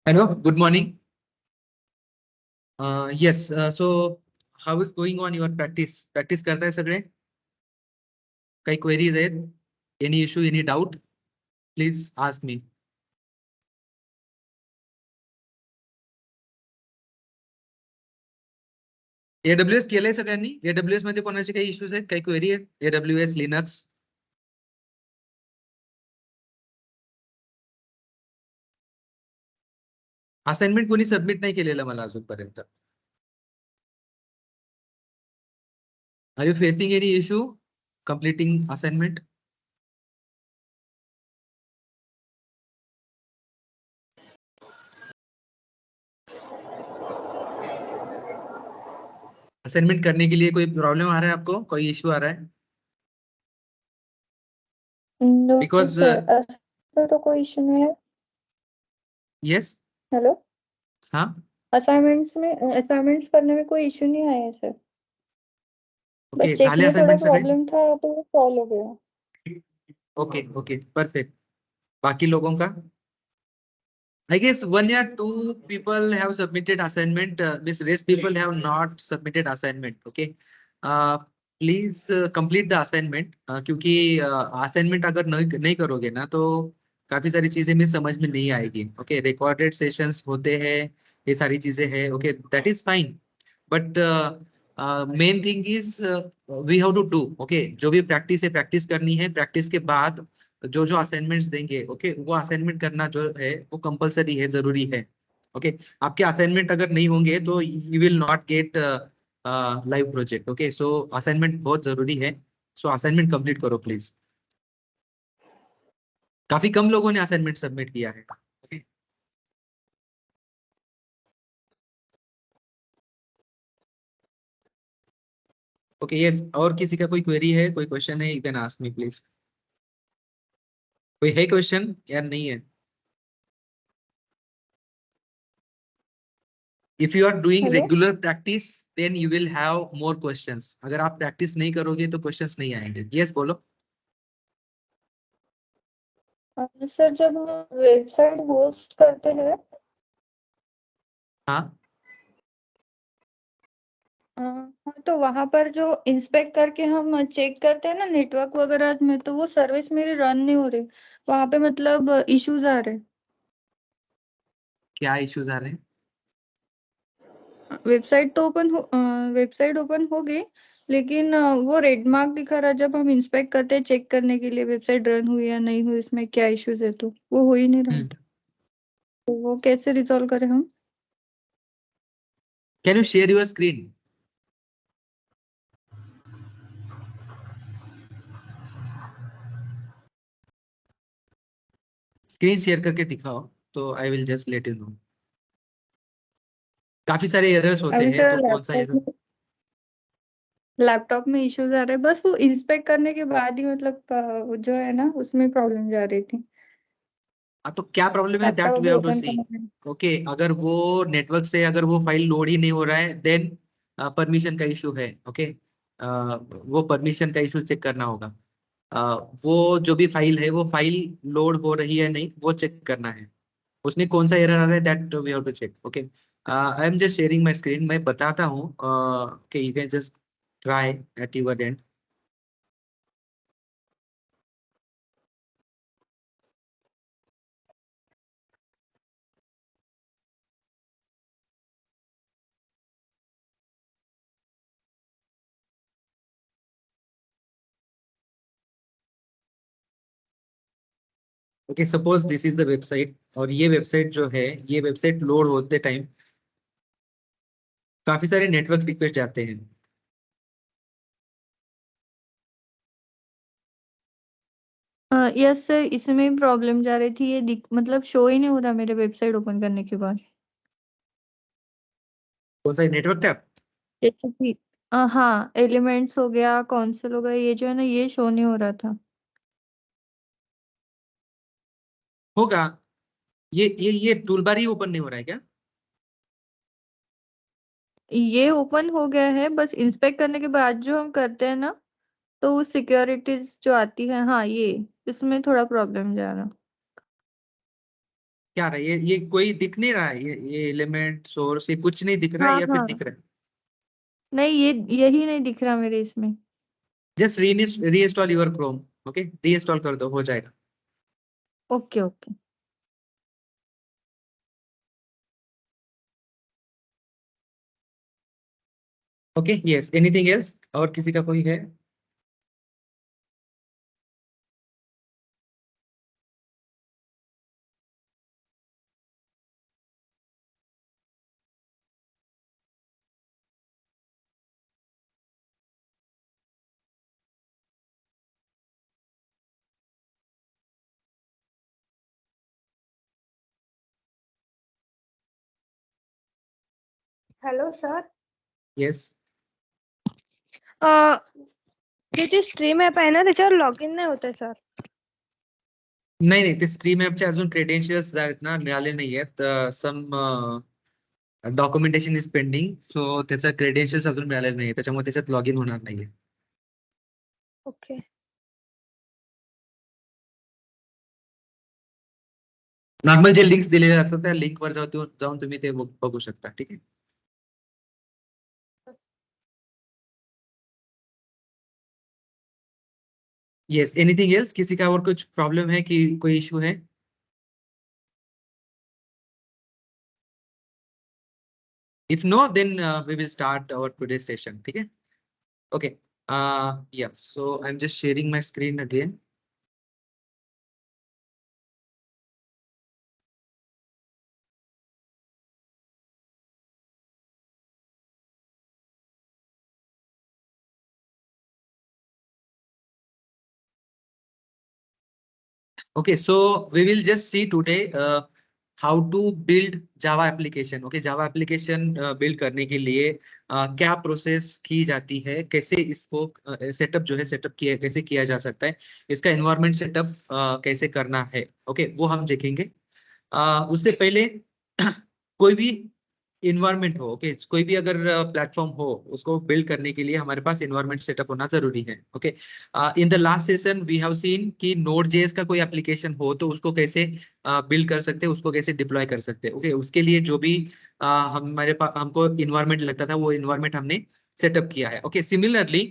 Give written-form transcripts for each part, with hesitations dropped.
Hello, good morning. Yes, so how is going on your practice? Practice करता है सगळे? काही queries आहेत? Any issue, any doubt? Please ask me. AWS केलंय सगळ्यांनी? AWS मध्ये कोणाचे काही इश्यूज आहेत? काही क्वेरी आहेत? AWS, Linux? असाइनमेंट कोणी सबमिट नाही केलेलं मला अजूनपर्यंत. Are you facing any issue completing assignment? Assignment करने के लिए कोई प्रॉब्लम आ रहा है आपको? कोई इश्यू आ रहा है? No, Because sir, तो कोई इशू नहीं है. yes. हेलो. हाँ. असाइनमेंट्स करने में कोई इशू नहीं आया सर. ओके, बस चेक झाले में थोड़ा असाइनमेंट सगळे? प्रॉब्लम था तो वो सॉल्व हो गया. Okay okay perfect. बाकी लोगों का? I guess 1 or 2 people have submitted assignment. Means rest people have not submitted assignment. Okay. Please complete the assignment. क्योंकि assignment अगर नहीं करोगे ना तो काफी सारी चीजें में समझ में नहीं आएगी. Okay, recorded sessions होते हैं, ये सारी चीजें हैं. Okay, that is fine. But main thing is we have to do. Okay, जो भी practice है practice करनी है. Practice के बाद जो जो असाइनमेंट्स देंगे, ओके, वो असाइनमेंट करना जो है वो कंपलसरी है, जरूरी है. ओके आपके असाइनमेंट अगर नहीं होंगे तो you will not gate live project. Okay so assignment बहुत जरूरी है, सो असाइनमेंट कंप्लीट करो प्लीज। काफी कम लोगों ने असाइनमेंट सबमिट किया है। ओके ओके यस, और किसी का कोई क्वेरी है, कोई क्वेश्चन है, you can ask me please. कोई है क्वेश्चन यार? नहीं है? If you are doing hello. Regular practice then you will have more questions. अगर आप प्रैक्टिस नहीं करोगे तो क्वेश्चंस नहीं आएंगे। यस बोलो। सर जब हम वेबसाइट होस्ट करते हैं हाँ हाँ, तो वहां पर जो इंस्पेक्ट करके हम चेक करते हैं ना नेटवर्क वगैरह में, तो वो सर्विस मेरी रन नहीं हो रही। वहां पे मतलब इश्यूज आ रहे। क्या इश्यूज आ रहे हैं? वेबसाइट ओपन हो गई, लेकिन वो रेड मार्क दिखा रहा जब हम इंस्पेक्ट करते हैं चेक करने के लिए वेबसाइट रन हुई या नहीं हुई, इसमें क्या इश्यूज है, तो वो हो ही नहीं रहा। तो वो कैसे रिजॉल्व करें हम? Can you share your screen? Screen share करके दिखाओ तो आई will just let you know. काफी सारे एरर्स होते अभी हैं सर तो कौन सा एरर? लैपटॉप में इश्यूज आ रहे हैं, बस वो इंस्पेक्ट करने के बाद ही मतलब वो जो है ना उसमें प्रॉब्लम जा रही थी। हाँ तो क्या प्रॉब्लम है दैट लैपटॉप वी भी हैव टू ओपन सी। करना है। ओके अगर वो नेटवर्क से अगर वो फाइल लोड ही नहीं हो रहा है देन परमिशन का इशू है। ओके वो परमिशन का इशू चेक करना होगा। वो जो भी फाइल है वो फाइल लोड हो रही है नहीं वो चेक करना है। उसमें कौन सा एरर आ रहा है that we have to check. Okay I am just sharing my screen, मैं बताता हूँ। Okay you can just try at your end. Okay suppose this is the website, और ये वेबसाइट जो है ये वेबसाइट लोड होते टाइम काफी सारे नेटवर्क रिक्वेस्ट जाते हैं। यस सर, इसमें भी प्रॉब्लम जा रही थी। मतलब शो ही नहीं हो रहा मेरे वेबसाइट ओपन करने के बाद। कौन सा नेटवर्क टैब? जैसे कि हाँ, एलिमेंट्स हो गया, कौंसिल हो गया, ये जो है ना ये शो नहीं हो रहा था। होगा। ये टूलबार ही ओपन नहीं हो रहा है क्या? ये ओपन हो गया है, बस इंस्पेक्ट करने के बाद जो हम करते हैं ना, तो वो सिक्योरिटीज जो आती है, हाँ ये इसमें थोड़ा प्रॉब्लम जा रहा। क्या रहा है ये कोई दिख नहीं रहा है? ये एलिमेंट सोर्स ये कुछ नहीं दिख रहा है हाँ या फिर हाँ, दिख रहा है? नहीं ये यही नहीं दिख रहा मेरे इसमें। Just reinstall your Chrome. Okay reinstall कर दो, हो जाएगा। Okay okay. Okay yes, anything else? और किसी का कोई है? Hello sir. यस। हे जे स्ट्रीम ऍप आहे ना त्याच्यावर लॉग इन नाही होत आहे सर. नाही नाही, ते स्ट्रीम ऍपचे अजून क्रेडेन्शियल्स आहेत ना मिळाले नाही आहेत. सम डॉक्युमेंटेशन इज पेंडिंग, सो त्याचं क्रेडेन्शियल्स अजून मिळालेलं नाही, त्याच्यामुळे त्याच्यात लॉग इन होणार नाहीये. ओके. नॉर्मल जे लिंक्स दिलेले असतात त्या लिंक वर जाऊन तुम्ही ते बघू शकता. ठीक आहे. Yes, anything else? किसी का और कुछ प्रॉब्लम है कि कोई इशू है? If no then we will start our today session. ठीक है. Okay yeah so I am just sharing my screen again. Okay, so we will just see today how to build Java application. Okay, Java application build करने के लिए क्या process की जाती है, कैसे इसको सेटअप जो है सेटअप किया कैसे किया जा सकता है, इसका एनवायरनमेंट सेटअप कैसे करना है. ओके, वो हम देखेंगे. उससे पहले कोई भी इन्वायरमेंट हो, ओके, कोई भी अगर प्लेटफॉर्म हो उसको बिल्ड करने के लिए हमारे पास इन्वायरमेंट सेटअप होना जरूरी है. Okay, in the last session we have seen कि नोड जेएस का कोई एप्लीकेशन हो तो उसको कैसे बिल्ड कर सकते हैं, उसको कैसे डिप्लॉय कर सकते हैं. ओके, उसके लिए जो भी हमारे पास हमको इन्वायरमेंट लगता था वो इन्वायरमेंट हमने सेटअप किया है. ओके, सिमिलरली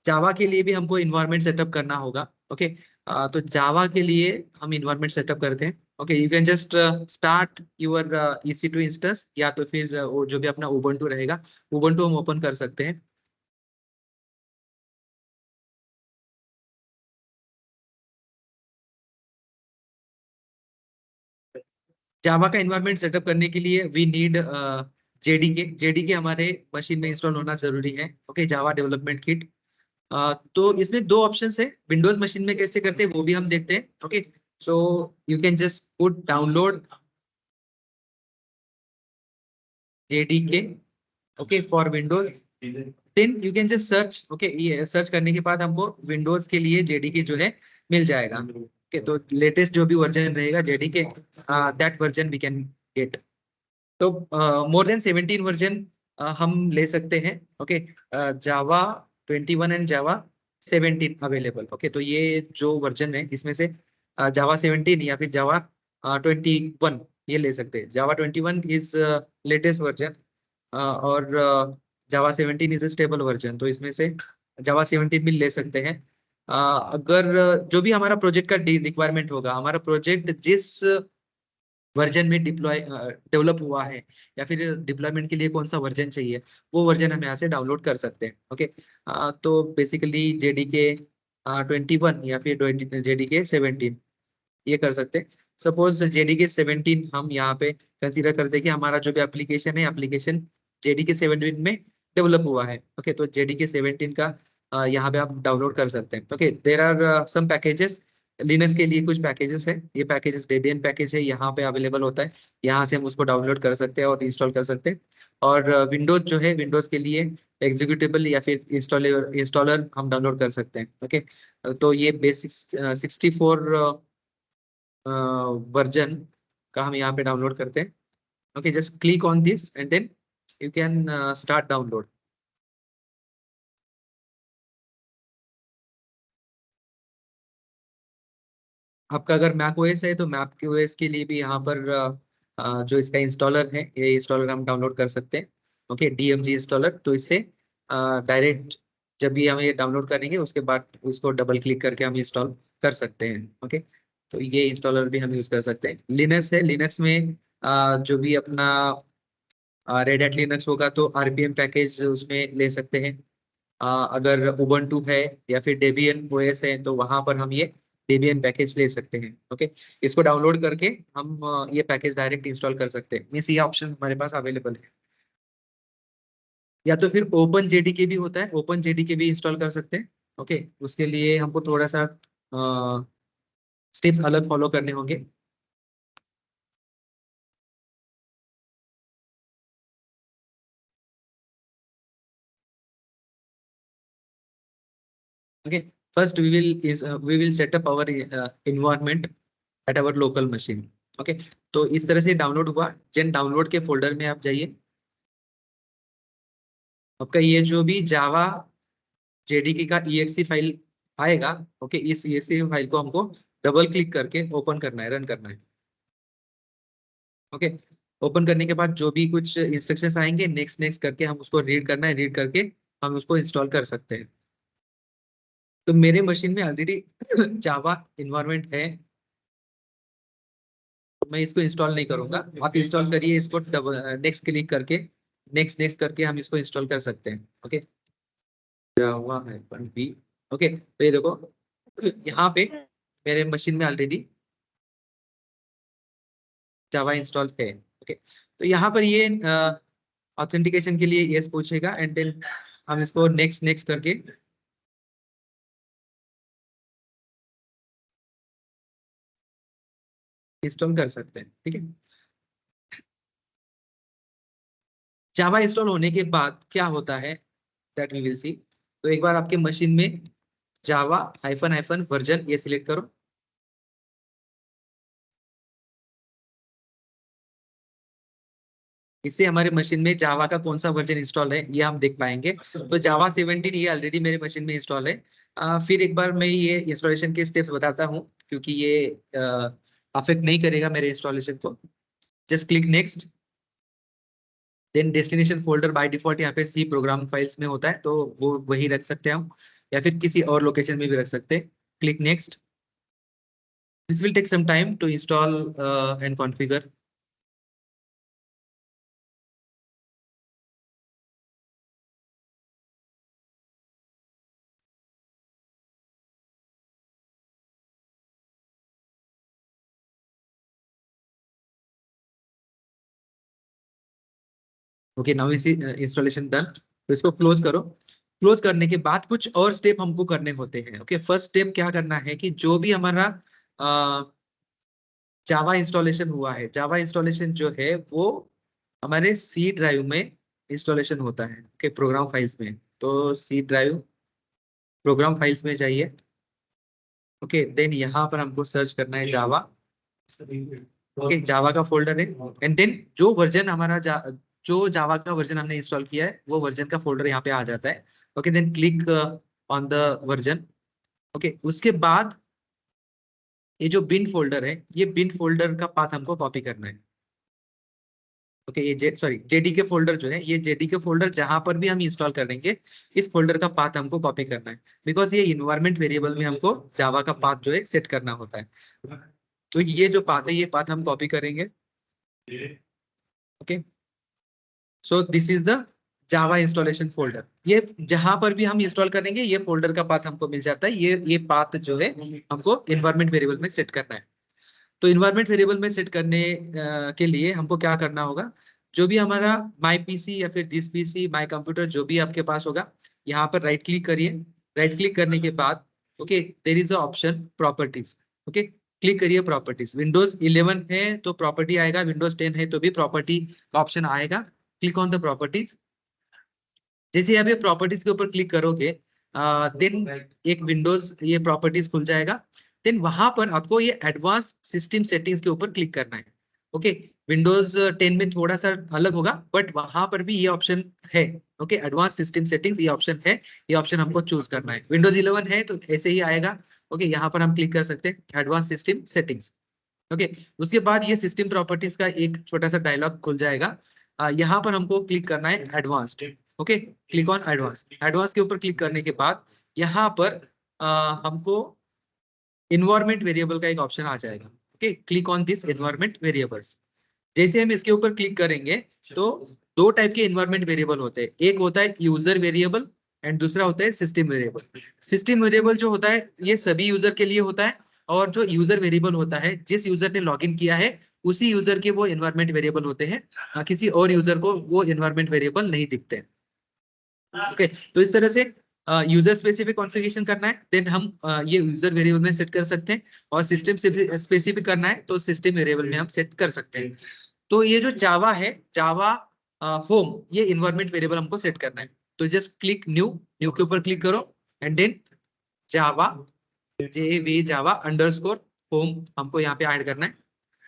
जावा के लिए भी हमको इन्वायरमेंट सेटअप करना होगा. ओके, तो जावा के लिए हम इन्वायरमेंट सेटअप करते हैं. Okay, you can just start your EC2 instance, या तो फिर वो जो भी अपना उबंटू रहेगा उबंटू हम ओपन कर सकते हैं. जावा का इन्वायरमेंट सेटअप करने के लिए वी नीड जेडीके. जेडीके हमारे मशीन में इंस्टॉल होना जरूरी है. Okay, Java development kit. तो इसमें दो ऑप्शंस है, विंडोज मशीन में कैसे करते हैं वो भी हम देखते हैं. Okay, so you can just put download JDK, okay, for Windows. Then you can just search. Okay, ये सर्च करने के बाद हमको विंडोज के लिए जेडीके जो है मिल जाएगा. ओके, तो लेटेस्ट जो भी वर्जन रहेगा JDK, that version we can get. तो मोर देन 17 वर्जन हम ले सकते हैं. Okay, Java 21 and Java 17 available. Okay, तो ये जो वर्जन है इसमें से जावा 17 या फिर जावा 21 ये ले सकते हैं. जावा 21 इज लेटेस्ट वर्जन और जावा 17 इज स्टेबल वर्जन, तो इसमें से जावा 17 भी ले सकते हैं. अगर जो भी हमारा प्रोजेक्ट का रिक्वायरमेंट होगा, हमारा प्रोजेक्ट जिस वर्जन में डेवलप हुआ है या फिर डिप्लॉयमेंट के लिए कौन सा वर्जन चाहिए वो वर्जन हम यहाँ से डाउनलोड कर सकते हैं. ओके, तो बेसिकली जेडीके 21 या फिर जेडीके 17 ये कर सकते हैं. सपोज जेडीके 17 हम यहाँ पे कंसीडर करते हैं कि हमारा जो भी एप्लीकेशन है एप्लीकेशन जेडीके 17 में डेवलप हुआ है. ओके, तो जेडीके 17 का यहाँ पे आप डाउनलोड कर सकते हैं. Okay, there are some packages. Linux के लिए कुछ पैकेजेस है, ये पैकेजेस डेबियन पैकेज है, यहाँ पे अवेलेबल होता है. यहाँ से हम उसको डाउनलोड कर सकते हैं और इंस्टॉल कर सकते हैं. और विंडोज जो है विंडोज के लिए एग्जीक्यूटेबल या फिर इंस्टॉलर इंस्टॉलर हम डाउनलोड कर सकते हैं. ओके, तो ये बेसिक 64 वर्जन का हम यहाँ पे डाउनलोड करते हैं. Okay, just click on this and then you can start download. आपका अगर मैक ओएस है तो मैक ओएस के लिए भी यहाँ पर जो इसका इंस्टॉलर है ये इंस्टॉलर हम डाउनलोड कर सकते हैं. ओके, DMG इंस्टॉलर, तो इससे डायरेक्ट जब भी हम ये डाउनलोड करेंगे उसके बाद उसको डबल क्लिक करके हम इंस्टॉल कर सकते हैं. ओके, तो ये इंस्टॉलर भी हम यूज कर सकते हैं. लिनक्स है, लिनक्स में जो भी अपना रेड हैट लिनक्स होगा तो RPM पैकेज उसमें ले सकते हैं. अगर उबंटू है या फिर डेबियन ओएस है तो वहां पर हम ये डेबियन पैकेज ले सकते हैं. ओके, इसको डाउनलोड करके हम ये पैकेज डायरेक्ट इंस्टॉल कर सकते हैं. मीन्स ये ऑप्शन हमारे पास अवेलेबल है. या तो फिर ओपन जेडीके भी होता है, ओपन जेडीके भी इंस्टॉल कर सकते हैं. ओके, उसके लिए हमको थोड़ा सा स्टेप्स अलग फॉलो करने होंगे. Okay, first we will set up our environment at our local machine. Okay, तो इस तरह से डाउनलोड हुआ. जेन डाउनलोड के फोल्डर में आप जाइए. आपका ये जो भी जावा जेडीके का EXE फाइल आएगा. ओके, इस EXE फाइल को हमको डबल क्लिक करके ओपन करना है, रन करना है. ओके, ओपन करने के बाद जो भी कुछ इंस्ट्रक्शंस आएंगे नेक्स्ट नेक्स्ट करके हम उसको रीड करना है, रीड करके हम उसको इंस्टॉल कर सकते हैं. तो मेरे मशीन में ऑलरेडी जावा इन्वायरमेंट है, मैं इसको इंस्टॉल नहीं करूंगा. आप इंस्टॉल करिए इसको, नेक्स्ट क्लिक करके नेक्स्ट नेक्स्ट करके हम इसको इंस्टॉल कर सकते हैं. ओके, जावा है बी. ओके, तो ये देखो यहाँ पे मेरे मशीन में ऑलरेडी जावा इंस्टॉल है. ओके, तो यहाँ पर ये ऑथेंटिकेशन के लिए यस पूछेगा एंड देन हम इसको नेक्स्ट नेक्स्ट करके इंस्टॉल कर सकते हैं, ठीक है। जावा इंस्टॉल होने के बाद क्या होता है दैट वी विल सी। तो एक बार आपके मशीन में जावा हाइफन हाइफन वर्जन ये सिलेक्ट करो। इससे हमारे मशीन में जावा का कौन सा वर्जन इंस्टॉल है ये हम देख पाएंगे। तो जावा 17 ये ऑलरेडी मेरे मशीन में इंस्टॉल है। फिर एक बार मैं ये इंस्टॉलेशन के स्टेप्स बताता हूँ, क्योंकि ये अफेक्ट नहीं करेगा मेरे इंस्टॉलेशन को। Just click next. Then destination folder by default यहाँ पे सी प्रोग्राम फाइल्स में होता है, तो वो वही रख सकते हैं हम, या फिर किसी और लोकेशन में भी रख सकते हैं। Click next. This will take some time to install and configure. Okay, now इसी इंस्टॉलेशन डन। तो इसको क्लोज करो। क्लोज करने के बाद कुछ और स्टेप हमको करने होते हैं। ओके, फर्स्ट स्टेप क्या करना है कि जो भी हमारा जावा इंस्टॉलेशन हुआ है, जावा इंस्टॉलेशन जो है वो हमारे सी ड्राइव में इंस्टॉलेशन होता है। ओके, प्रोग्राम फाइल्स में। तो सी ड्राइव प्रोग्राम फाइल्स में जाइए। ओके, देन यहाँ पर हमको सर्च करना है जावा। ओके, जावा का फोल्डर है। एंड देन जो वर्जन हमारा जो जावा का वर्जन हमने इंस्टॉल किया है वो वर्जन का फोल्डर यहाँ पे आ जाता है। Okay, then click on the version. Okay, उसके बाद ये जो बिन फोल्डर है, ये बिन फोल्डर का पाथ हमको कॉपी करना है। ओके, ये जेडीके फोल्डर जो है, ये जेडीके फोल्डर जहां पर भी हम इंस्टॉल करेंगे इस फोल्डर का पाथ हमको कॉपी करना है, बिकॉज ये इन्वायरमेंट वेरिएबल में हमको जावा का पाथ जो है सेट करना होता है। तो ये जो पाथ है ये पाथ हम कॉपी करेंगे। Okay, so this is the Java installation folder. ये जहां पर भी हम इंस्टॉल करेंगे ये फोल्डर का पाथ हमको मिल जाता है। ये पाथ जो है हमको इन्वायरमेंट वेरिएबल में सेट करना है। तो इन्वायरमेंट वेरिएबल में सेट करने के लिए हमको क्या करना होगा, जो भी हमारा माई पीसी या फिर दिस पीसी माई कंप्यूटर जो भी आपके पास होगा, यहाँ पर राइट क्लिक करिए। राइट क्लिक करने के बाद okay there is a option properties. Okay, click करिए प्रॉपर्टीज। विंडोज 11 है तो प्रॉपर्टी आएगा, विंडोज 10 है तो भी प्रॉपर्टी का ऑप्शन आएगा। Click on the properties. जैसे आप ये प्रॉपर्टीज के ऊपर क्लिक करोगे देन एक विंडोज ये प्रॉपर्टीज खुल जाएगा। देन वहां पर आपको ये एडवांस सिस्टम सेटिंग्स के ऊपर क्लिक करना है। ओके, विंडोज 10 में थोड़ा सा अलग होगा बट वहां पर भी ये ऑप्शन है। ओके, एडवांस सिस्टम सेटिंग्स ये ऑप्शन है, ये ऑप्शन हमको चूज करना है। विंडोज 11 है तो ऐसे ही आएगा। ओके, यहाँ पर हम क्लिक कर सकते हैं एडवांस सिस्टम सेटिंग्स। ओके, उसके बाद ये सिस्टम प्रॉपर्टीज का एक छोटा सा डायलॉग खुल जाएगा। यहाँ पर हमको क्लिक करना है advanced. Okay, click on advance. Advance के ऊपर क्लिक करने के बाद यहाँ पर हमको इन्वायरमेंट वेरिएबल का एक ऑप्शन आ जाएगा। Okay, click on this environment variables. जैसे हम इसके ऊपर क्लिक करेंगे तो दो टाइप के इन्वायरमेंट वेरिएबल होते हैं। एक होता है यूजर वेरिएबल एंड दूसरा होता है सिस्टम वेरिएबल। सिस्टम वेरिएबल जो होता है ये सभी यूजर के लिए होता है, और जो यूजर वेरिएबल होता है जिस यूजर ने लॉगिन किया है उसी यूजर के वो इन्वायरमेंट वेरिएबल होते हैं। किसी और यूजर को वो इन्वायरमेंट वेरिएबल नहीं दिखते। ओके, तो इस तरह से यूजर स्पेसिफिक कॉन्फ़िगरेशन करना है देन हम ये यूजर वेरिएबल में सेट कर सकते हैं, और सिस्टम स्पेसिफिक करना है तो सिस्टम वेरिएबल में हम सेट कर सकते हैं। तो ये जो जावा है, जावा होम, ये इन्वायरमेंट वेरिएबल हमको सेट करना है। तो जस्ट क्लिक न्यू। न्यू के ऊपर क्लिक करो and then Java JV Java underscore home हमको यहाँ पे ऐड करना है।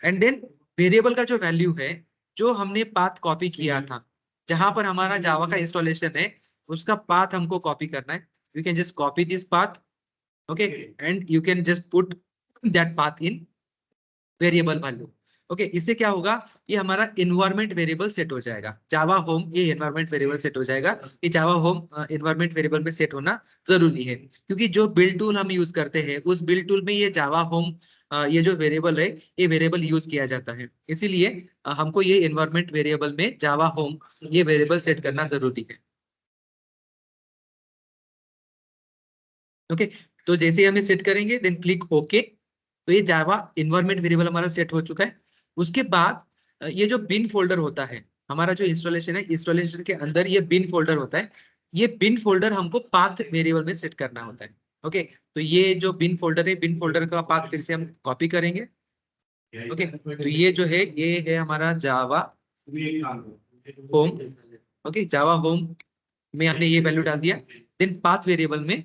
एंड देन वेरिएबल का जो वैल्यू है, जो हमने पाथ कॉपी किया था जहां पर हमारा जावा का इंस्टॉलेशन है उसका पाथ हमको कॉपी करना है। You can just copy this path. Okay, and you can just put that path in variable value. Okay, इससे क्या होगा, ये हमारा इन्वायरमेंट वेरिएबल सेट हो जाएगा। जावा होम ये इन्वायरमेंट वेरिएबल सेट हो जाएगा। ये जावा होम इन्वायरमेंट वेरिएबल में सेट होना जरूरी है, क्योंकि जो बिल्ड टूल हम यूज करते हैं उस बिल्ड टूल में ये जावा होम ये जो वेरिएबल है ये वेरिएबल यूज किया जाता है। इसीलिए हमको ये इन्वायरमेंट वेरिएबल में जावा होम ये वेरिएबल सेट करना जरूरी है। ओके, तो जैसे ही हमें सेट करेंगे देन क्लिक ओके। तो ये जावा इन्वायरमेंट वेरिएबल हमारा सेट हो चुका है। उसके बाद ये जो बिन फोल्डर होता है, हमारा जो इंस्टॉलेशन है इंस्टॉलेशन के अंदर ये बिन फोल्डर होता है। ये बिन फोल्डर हमको पाथ वेरिएबल में सेट करना होता है। ओके, तो ये जो बिन फोल्डर है बिन फोल्डर का पाथ फिर से हम कॉपी करेंगे। ओके, तो ये जो है ये है हमारा जावा होम। ओके, जावा होम में हमने ये वैल्यू डाल दिया। देन पाथ वेरिएबल में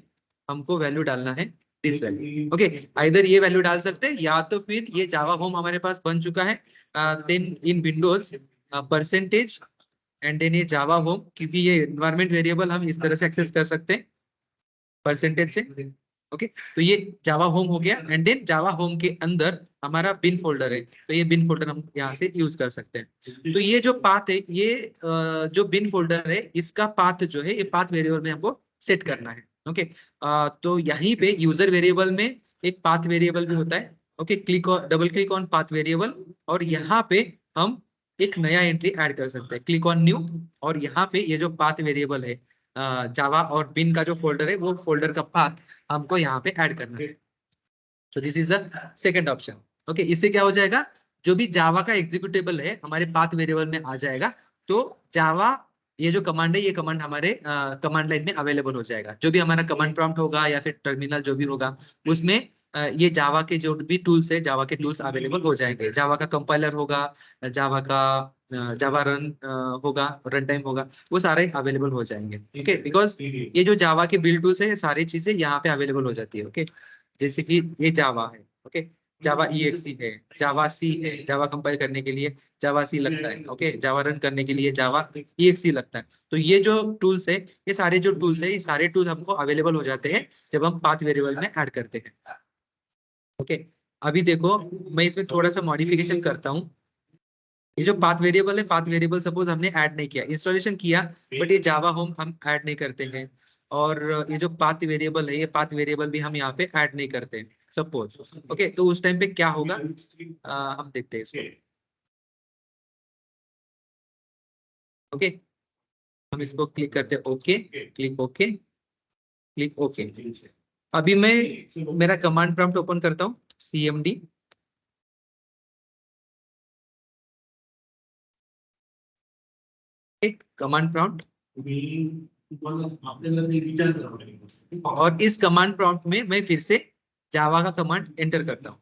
हमको वैल्यू डालना है दिस वैल्यू। ओके, आइदर ये वैल्यू डाल सकते हैं या तो फिर ये जावा होम हमारे पास बन चुका है। Then in Windows percentage and then ये जावा होम, क्योंकि ये एनवायरमेंट वेरिएबल हम इस तरह से एक्सेस कर सकते हैं परसेंटेज से। ओके, तो ये जावा होम हो गया एंड देन जावा होम के अंदर हमारा बिन फोल्डर है, तो ये बिन फोल्डर हम यहाँ से यूज कर सकते हैं। तो ये जो पाथ है ये जो बिन फोल्डर है इसका पाथ जो है ये पाथ वेरिएबल में हमको सेट करना है। ओके, तो यहीं पे यूजर वेरिएबल में एक पाथ वेरिएबल भी होता है। Okay, double click on path variable और यहाँ पे हम एक नया एंट्री ऐड कर सकते हैं, क्लिक ऑन न्यू, और यहाँ पे ये जो पाथ वेरिएबल है जावा और बिन का जो फोल्डर है वो फोल्डर का पाथ हमको यहाँ पे ऐड करना है। So this is the second option. Okay, इससे क्या हो जाएगा, जो भी जावा का एग्जीक्यूटेबल है हमारे पाथ वेरिएबल में आ जाएगा। तो जावा ये जो कमांड है ये कमांड हमारे कमांड लाइन में अवेलेबल हो जाएगा। जो भी हमारा कमांड प्रॉम्प्ट होगा या फिर टर्मिनल जो भी होगा उसमें ये जावा के जो भी टूल्स है जावा के टूल्स अवेलेबल हो जाएंगे। जावा का कंपाइलर होगा, जावा का जावा रन होगा, रन टाइम होगा, वो सारे अवेलेबल हो जाएंगे। ओके, बिकॉज ये जो जावा के बिल्ड टूल्स है ये सारी चीजें यहाँ पे अवेलेबल हो जाती है। ओके, जैसे कि ये जावा है, ओके, जावा EXE है, जावा सी है, जावा कंपाइल करने के लिए जावा सी लगता है। ओके, जावा रन करने के लिए जावा EXE लगता है। तो ये जो टूल्स है ये सारे जो टूल्स है ये सारे टूल्स हमको अवेलेबल हो जाते हैं जब हम पाथ वेरिएबल में ऐड करते हैं। ओके, अभी देखो मैं इसमें थोड़ा सा मॉडिफिकेशन करता हूँ। ये जो पाथ वेरिएबल है, पाथ वेरिएबल सपोज हमने ऐड नहीं किया, इंस्टॉलेशन किया, बट ये जावा होम हम ऐड नहीं करते हैं। और ये जो पाथ वेरिएबल है ये पाथ वेरिएबल भी हम यहाँ पे ऐड नहीं करते सपोज। ओके, तो उस टाइम पे क्या होगा हम देखते हैं इसको। ओके, हम इसको क्लिक करते हैं okay, click okay, click okay. अभी मैं मेरा कमांड प्रॉम्प्ट ओपन करता हूँ, CMD, एक कमांड प्रॉम्प्ट, और इस कमांड प्रॉम्प्ट में मैं फिर से जावा का कमांड एंटर करता हूँ।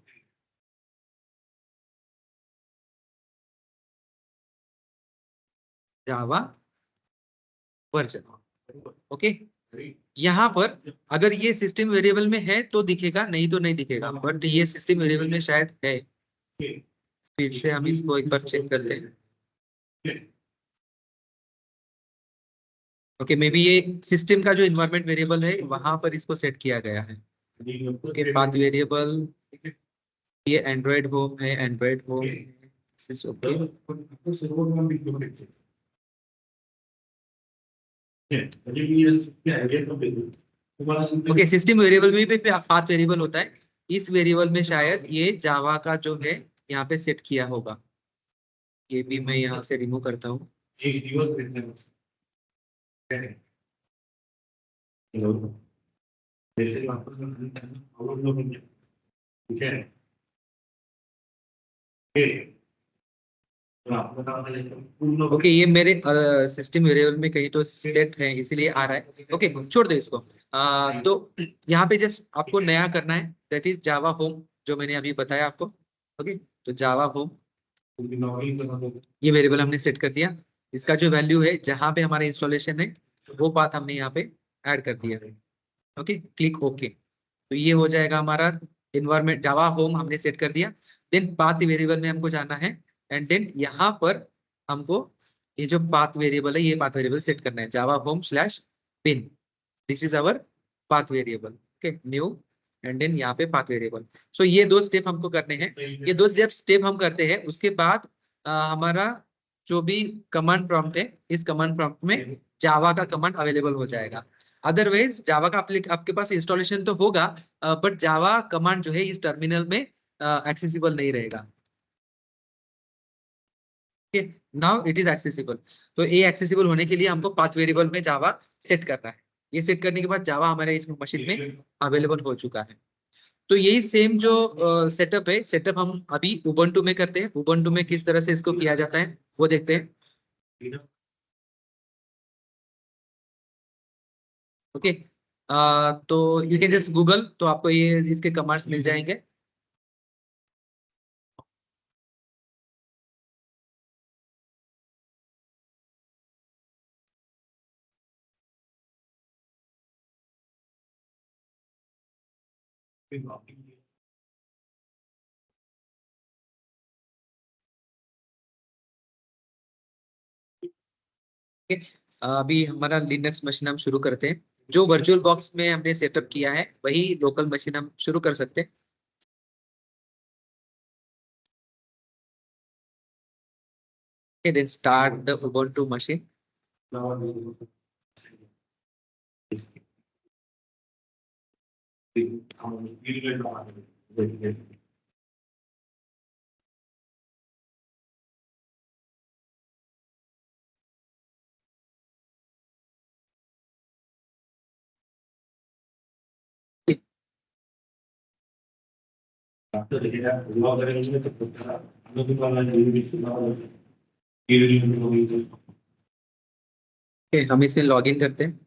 Java version. ओके, यहाँ पर अगर ये सिस्टम वेरिएबल में है तो दिखेगा, नहीं तो नहीं दिखेगा, बट ये सिस्टम वेरिएबल में शायद है। फिर से हम इसको एक बार चेक करते हैं। ओके, मे बी ये सिस्टम का जो इन्वायरमेंट वेरिएबल है वहां पर इसको सेट किया गया है। ओके, पाथ वेरिएबल, ये एंड्रॉइड होम है, Android home okay. Okay, system variable में भी पाथ वेरिएबल होता है, इस वेरिएबल में शायद ये जावा का जो है यहाँ पे सेट किया होगा। ये भी मैं यहाँ से रिमूव करता हूँ। ओके, ये मेरे सिस्टम वेरिएबल में कहीं तो सेट है इसीलिए आ रहा है। ओके, छोड़ दो इसको। तो यहाँ पे जस्ट आपको नया करना है, दैट इज जावा होम, जो मैंने अभी बताया आपको। ओके, तो जावा होम ये वेरिएबल हमने सेट कर दिया। इसका जो वैल्यू है जहां पे हमारा इंस्टॉलेशन है वो पाथ हमने यहाँ पे ऐड कर दिया है। ओके, क्लिक ओके, तो ये हो जाएगा हमारा इन्वायरमेंट जावा होम हमने सेट कर दिया। देन पाथ वेरिएबल में हमको जाना है एंड देन यहाँ पर हमको ये जो पाथ वेरिएबल है ये पाथ वेरिएबल सेट करना है, Java home slash bin, this is our path variable. Okay, new and then यहाँ पे पाथ वेरिएबल। सो ये दो स्टेप हमको करने हैं। ये दो जब स्टेप हम करते हैं उसके बाद हमारा जो भी कमांड प्रॉम्प्ट है इस कमांड प्रॉम्प्ट में जावा का कमांड अवेलेबल हो जाएगा। अदरवाइज जावा का आपके पास इंस्टॉलेशन तो होगा बट जावा कमांड जो है इस टर्मिनल में एक्सेसिबल नहीं रहेगा। Now it is accessible. तो ये एक्सेसिबल होने के लिए हमको पाथ वेरिएबल में जावा सेट करना है। ये सेट करने के बाद जावा हमारे इस मशीन में अवेलेबल हो चुका है। तो यही सेम जो सेटअप है, सेटअप हम अभी उबंटू में करते हैं। उबंटू में किस तरह से इसको किया जाता है वो देखते हैं। ओके, तो यू कैन जस्ट गूगल, तो आपको ये इसके कमांड्स मिल जाएंगे। अभी हमारा लिनक्स मशीन हम शुरू करते हैं। जो वर्चुअल बॉक्स में हमने सेटअप किया है वही लोकल मशीन हम शुरू कर सकते हैं। Then start the Ubuntu machine. हम इसमें लॉग इन करते हैं।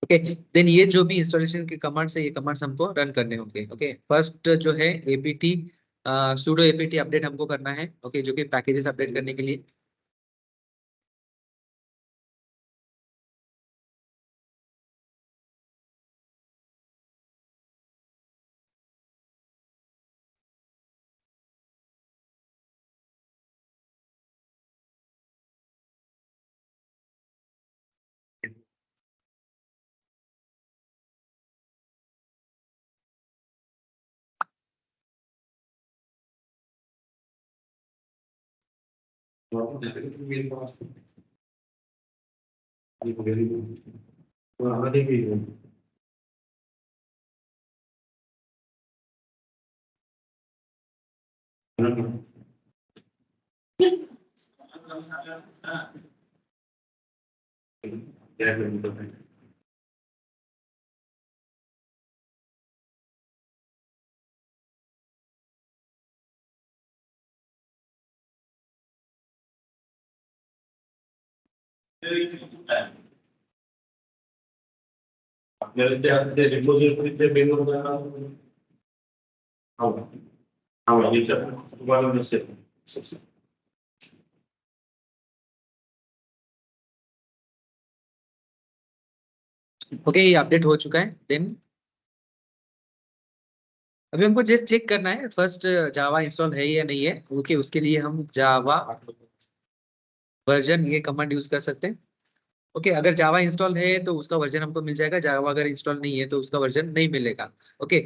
ओके, देन ये जो भी इंस्टॉलेशन के कमांड्स है ये कमांड्स हमको रन करने होंगे। ओके, फर्स्ट जो है एपीटी sudo apt अपडेट हमको करना है। ओके, जो कि पैकेजेस अपडेट करने के लिए। ओके, ये अपडेट हो चुका है। देन अभी हमको जस्ट चेक करना है फर्स्ट जावा इंस्टॉल है या नहीं है। ओके, उसके लिए हम जावा वर्जन ये कमांड यूज कर सकते हैं। ओके, अगर जावा इंस्टॉल है तो उसका वर्जन हमको मिल जाएगा। जावा अगर इंस्टॉल नहीं है तो उसका वर्जन नहीं मिलेगा। ओके,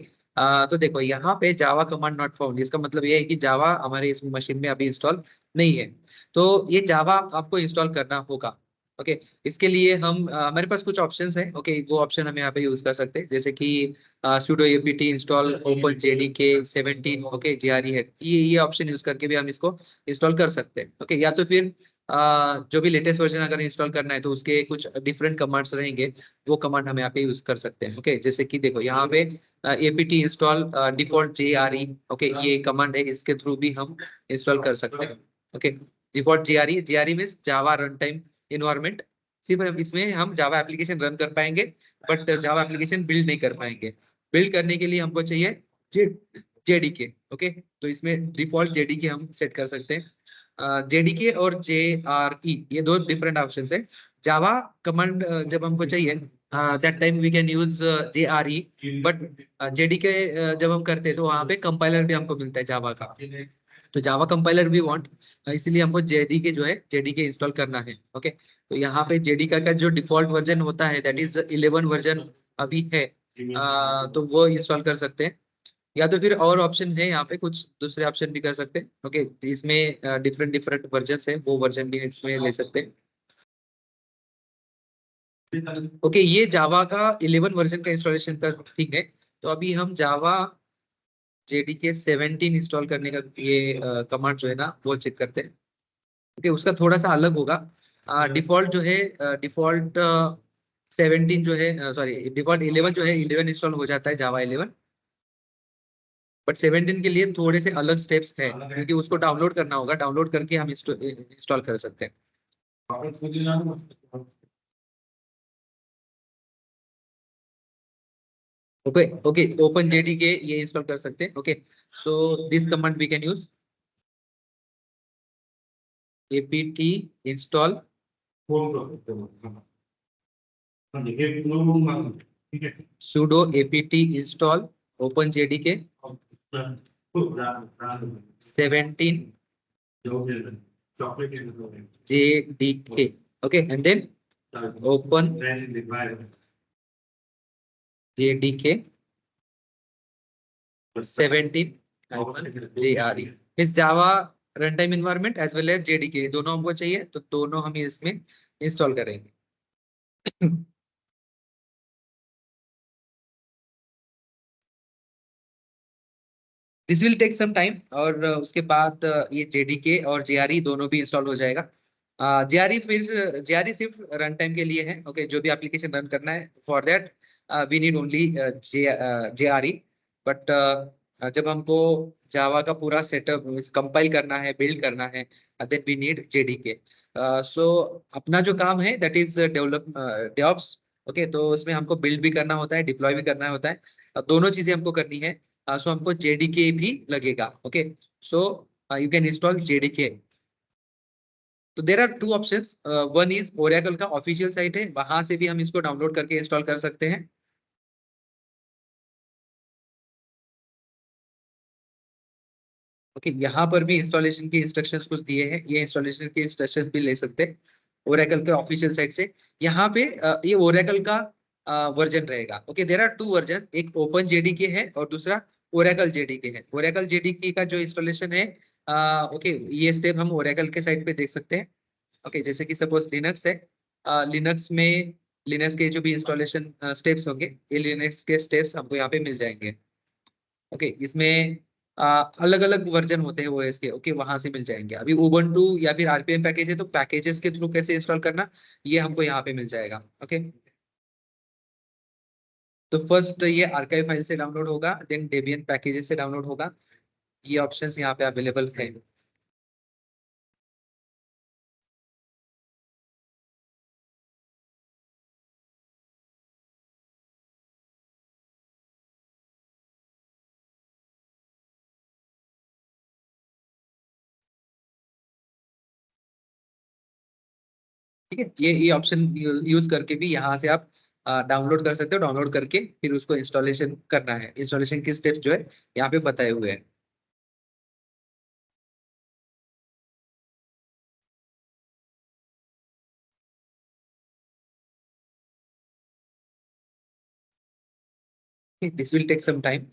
तो देखो यहाँ पे जावा कमांड नॉट फाउंड, इसका मतलब ये है कि जावा हमारे इस मशीन में अभी इंस्टॉल नहीं है। तो ये जावा आपको इंस्टॉल करना होगा। ओके, इसके लिए हम हमारे पास कुछ ऑप्शंस हैं। ओके, वो ऑप्शन हम यहाँ पे यूज कर सकते हैं, जैसे कि sudo apt install open JDK 17। Okay, GRE है, ये ऑप्शन यूज करके भी हम इसको इंस्टॉल कर सकते हैं। ओके, या तो फिर जो भी लेटेस्ट वर्जन अगर इंस्टॉल करना है तो उसके कुछ डिफरेंट कमांड्स रहेंगे, वो कमांड हम यहाँ पे यूज कर सकते हैं। ओके, जैसे कि देखो यहाँ पे apt install default JRE। Okay, ये कमांड है, इसके थ्रू भी हम इंस्टॉल कर सकते हैं। ओके, डिफॉल्ट JRE मीन्स जावा रन टाइम इन्वायरमेंट। सिर्फ इसमें हम जावा एप्लीकेशन रन कर पाएंगे, बट जावा एप्लीकेशन बिल्ड नहीं कर पाएंगे। बिल्ड करने के लिए हमको चाहिए जेडीके। ओके, तो इसमें डिफॉल्ट जेडीके हम सेट कर सकते हैं। जेडीके और JRE ये दो डिफरेंट ऑप्शन है। जावा कमांड जब हमको चाहिए that time we can use JRE, but JDK जब हम करते हैं तो वहाँ पे कंपाइलर भी हमको मिलता है जावा का। तो जावा कंपाइलर भी वांट, इसलिए हमको जेडीके जो है जेडीके इंस्टॉल करना है। ओके, तो यहाँ पे जेडीके का जो डिफॉल्ट वर्जन होता है दैट इज 11 वर्जन अभी है। तो वो इंस्टॉल कर सकते हैं, या तो फिर और ऑप्शन है यहाँ पे, कुछ दूसरे ऑप्शन भी कर सकते हैं। ओके, इसमें डिफरेंट डिफरेंट वर्जन है, वो वर्जन भी इसमें ले सकते हैं। ओके, ये जावा का 11 वर्जन का इंस्टॉलेशन का ठीक है। तो अभी हम जावा JDK 17 इंस्टॉल करने का ये कमांड जो है ना वो चेक करते हैं। ओके, उसका थोड़ा सा अलग होगा। डिफॉल्ट जो है डिफॉल्ट 17 जो है, सॉरी डिफॉल्ट 11 जो है 11 इंस्टॉल हो जाता है जावा 11, बट 17 के लिए थोड़े से अलग स्टेप्स हैं, क्योंकि उसको डाउनलोड करना होगा। डाउनलोड करके हम इंस्टॉल कर सकते हैं। ओके ओके, ओपन जेडीके ये इंस्टॉल कर सकते हैं। Okay, so this command we can use apt install sudo apt install openjdk 17 jdk. Okay, and then open jdk 17 jre is Java run time environment as well as JDK दोनों हमको चाहिए, तो दोनों हम इसमें इंस्टॉल करेंगे। This will take some time, और उसके बाद ये जेडीके और जेआरई दोनों भी इंस्टॉल हो जाएगा। जेआरई सिर्फ रन टाइम के लिए है। ओके, जो भी एप्लीकेशन रन करना है for that we need only JRE. But जब हमको जावा का पूरा सेटअप कंपाइल करना है, बिल्ड करना है, देन वी नीड जेडीके। सो अपना जो काम है that is develop DevOps. Okay, तो उसमें हमको बिल्ड भी करना होता है, डिप्लॉय भी करना होता है। दोनों चीजें हमको करनी है। सो हमको जेडीके भी लगेगा। Okay, so you can install JDK. तो there are two options, one is Oracle का ऑफिशियल साइट है, वहां से भी हम इसको डाउनलोड करके इंस्टॉल कर सकते हैं। ओके, यहाँ पर भी इंस्टॉलेशन की इंस्ट्रक्शंस कुछ दिए हैं, ये इंस्टॉलेशन की इंस्ट्रक्शंस भी ले सकते हैं ओरेकल के ऑफिशियल साइट से। यहाँ पे ये ओरेकल का वर्जन रहेगा। Okay, there are two version, एक ओपन जेडीके है और दूसरा ओरेकल जेडीके है। ओरेकल जेडीके का जो इंस्टॉलेशन है, ओके, ये स्टेप हम ओरेकल के साइट पे देख सकते हैं। ओके, जैसे कि सपोज लिनक्स है, लिनक्स में लिनक्स के जो भी इंस्टॉलेशन स्टेप्स होंगे, ये लिनक्स के स्टेप्स हमको यहाँ पे मिल जाएंगे। ओके, इसमें अलग अलग वर्जन होते हैं ओएस के। ओके, वहां से मिल जाएंगे। अभी उबुंटू या फिर आरपीएम पैकेज है, तो पैकेजेस के थ्रू कैसे इंस्टॉल करना, ये हमको यहाँ पे मिल जाएगा। ओके, तो फर्स्ट ये आर्काइव फाइल से डाउनलोड होगा, देन डेबियन पैकेजेस से डाउनलोड होगा। ये ऑप्शंस यहाँ पे अवेलेबल है। ठीक है, ये ऑप्शन यूज करके भी यहाँ से आप डाउनलोड कर सकते हो। डाउनलोड करके फिर उसको इंस्टॉलेशन करना है। इंस्टॉलेशन के स्टेप्स जो है यहाँ पे बताए हुए हैं। This will take some time.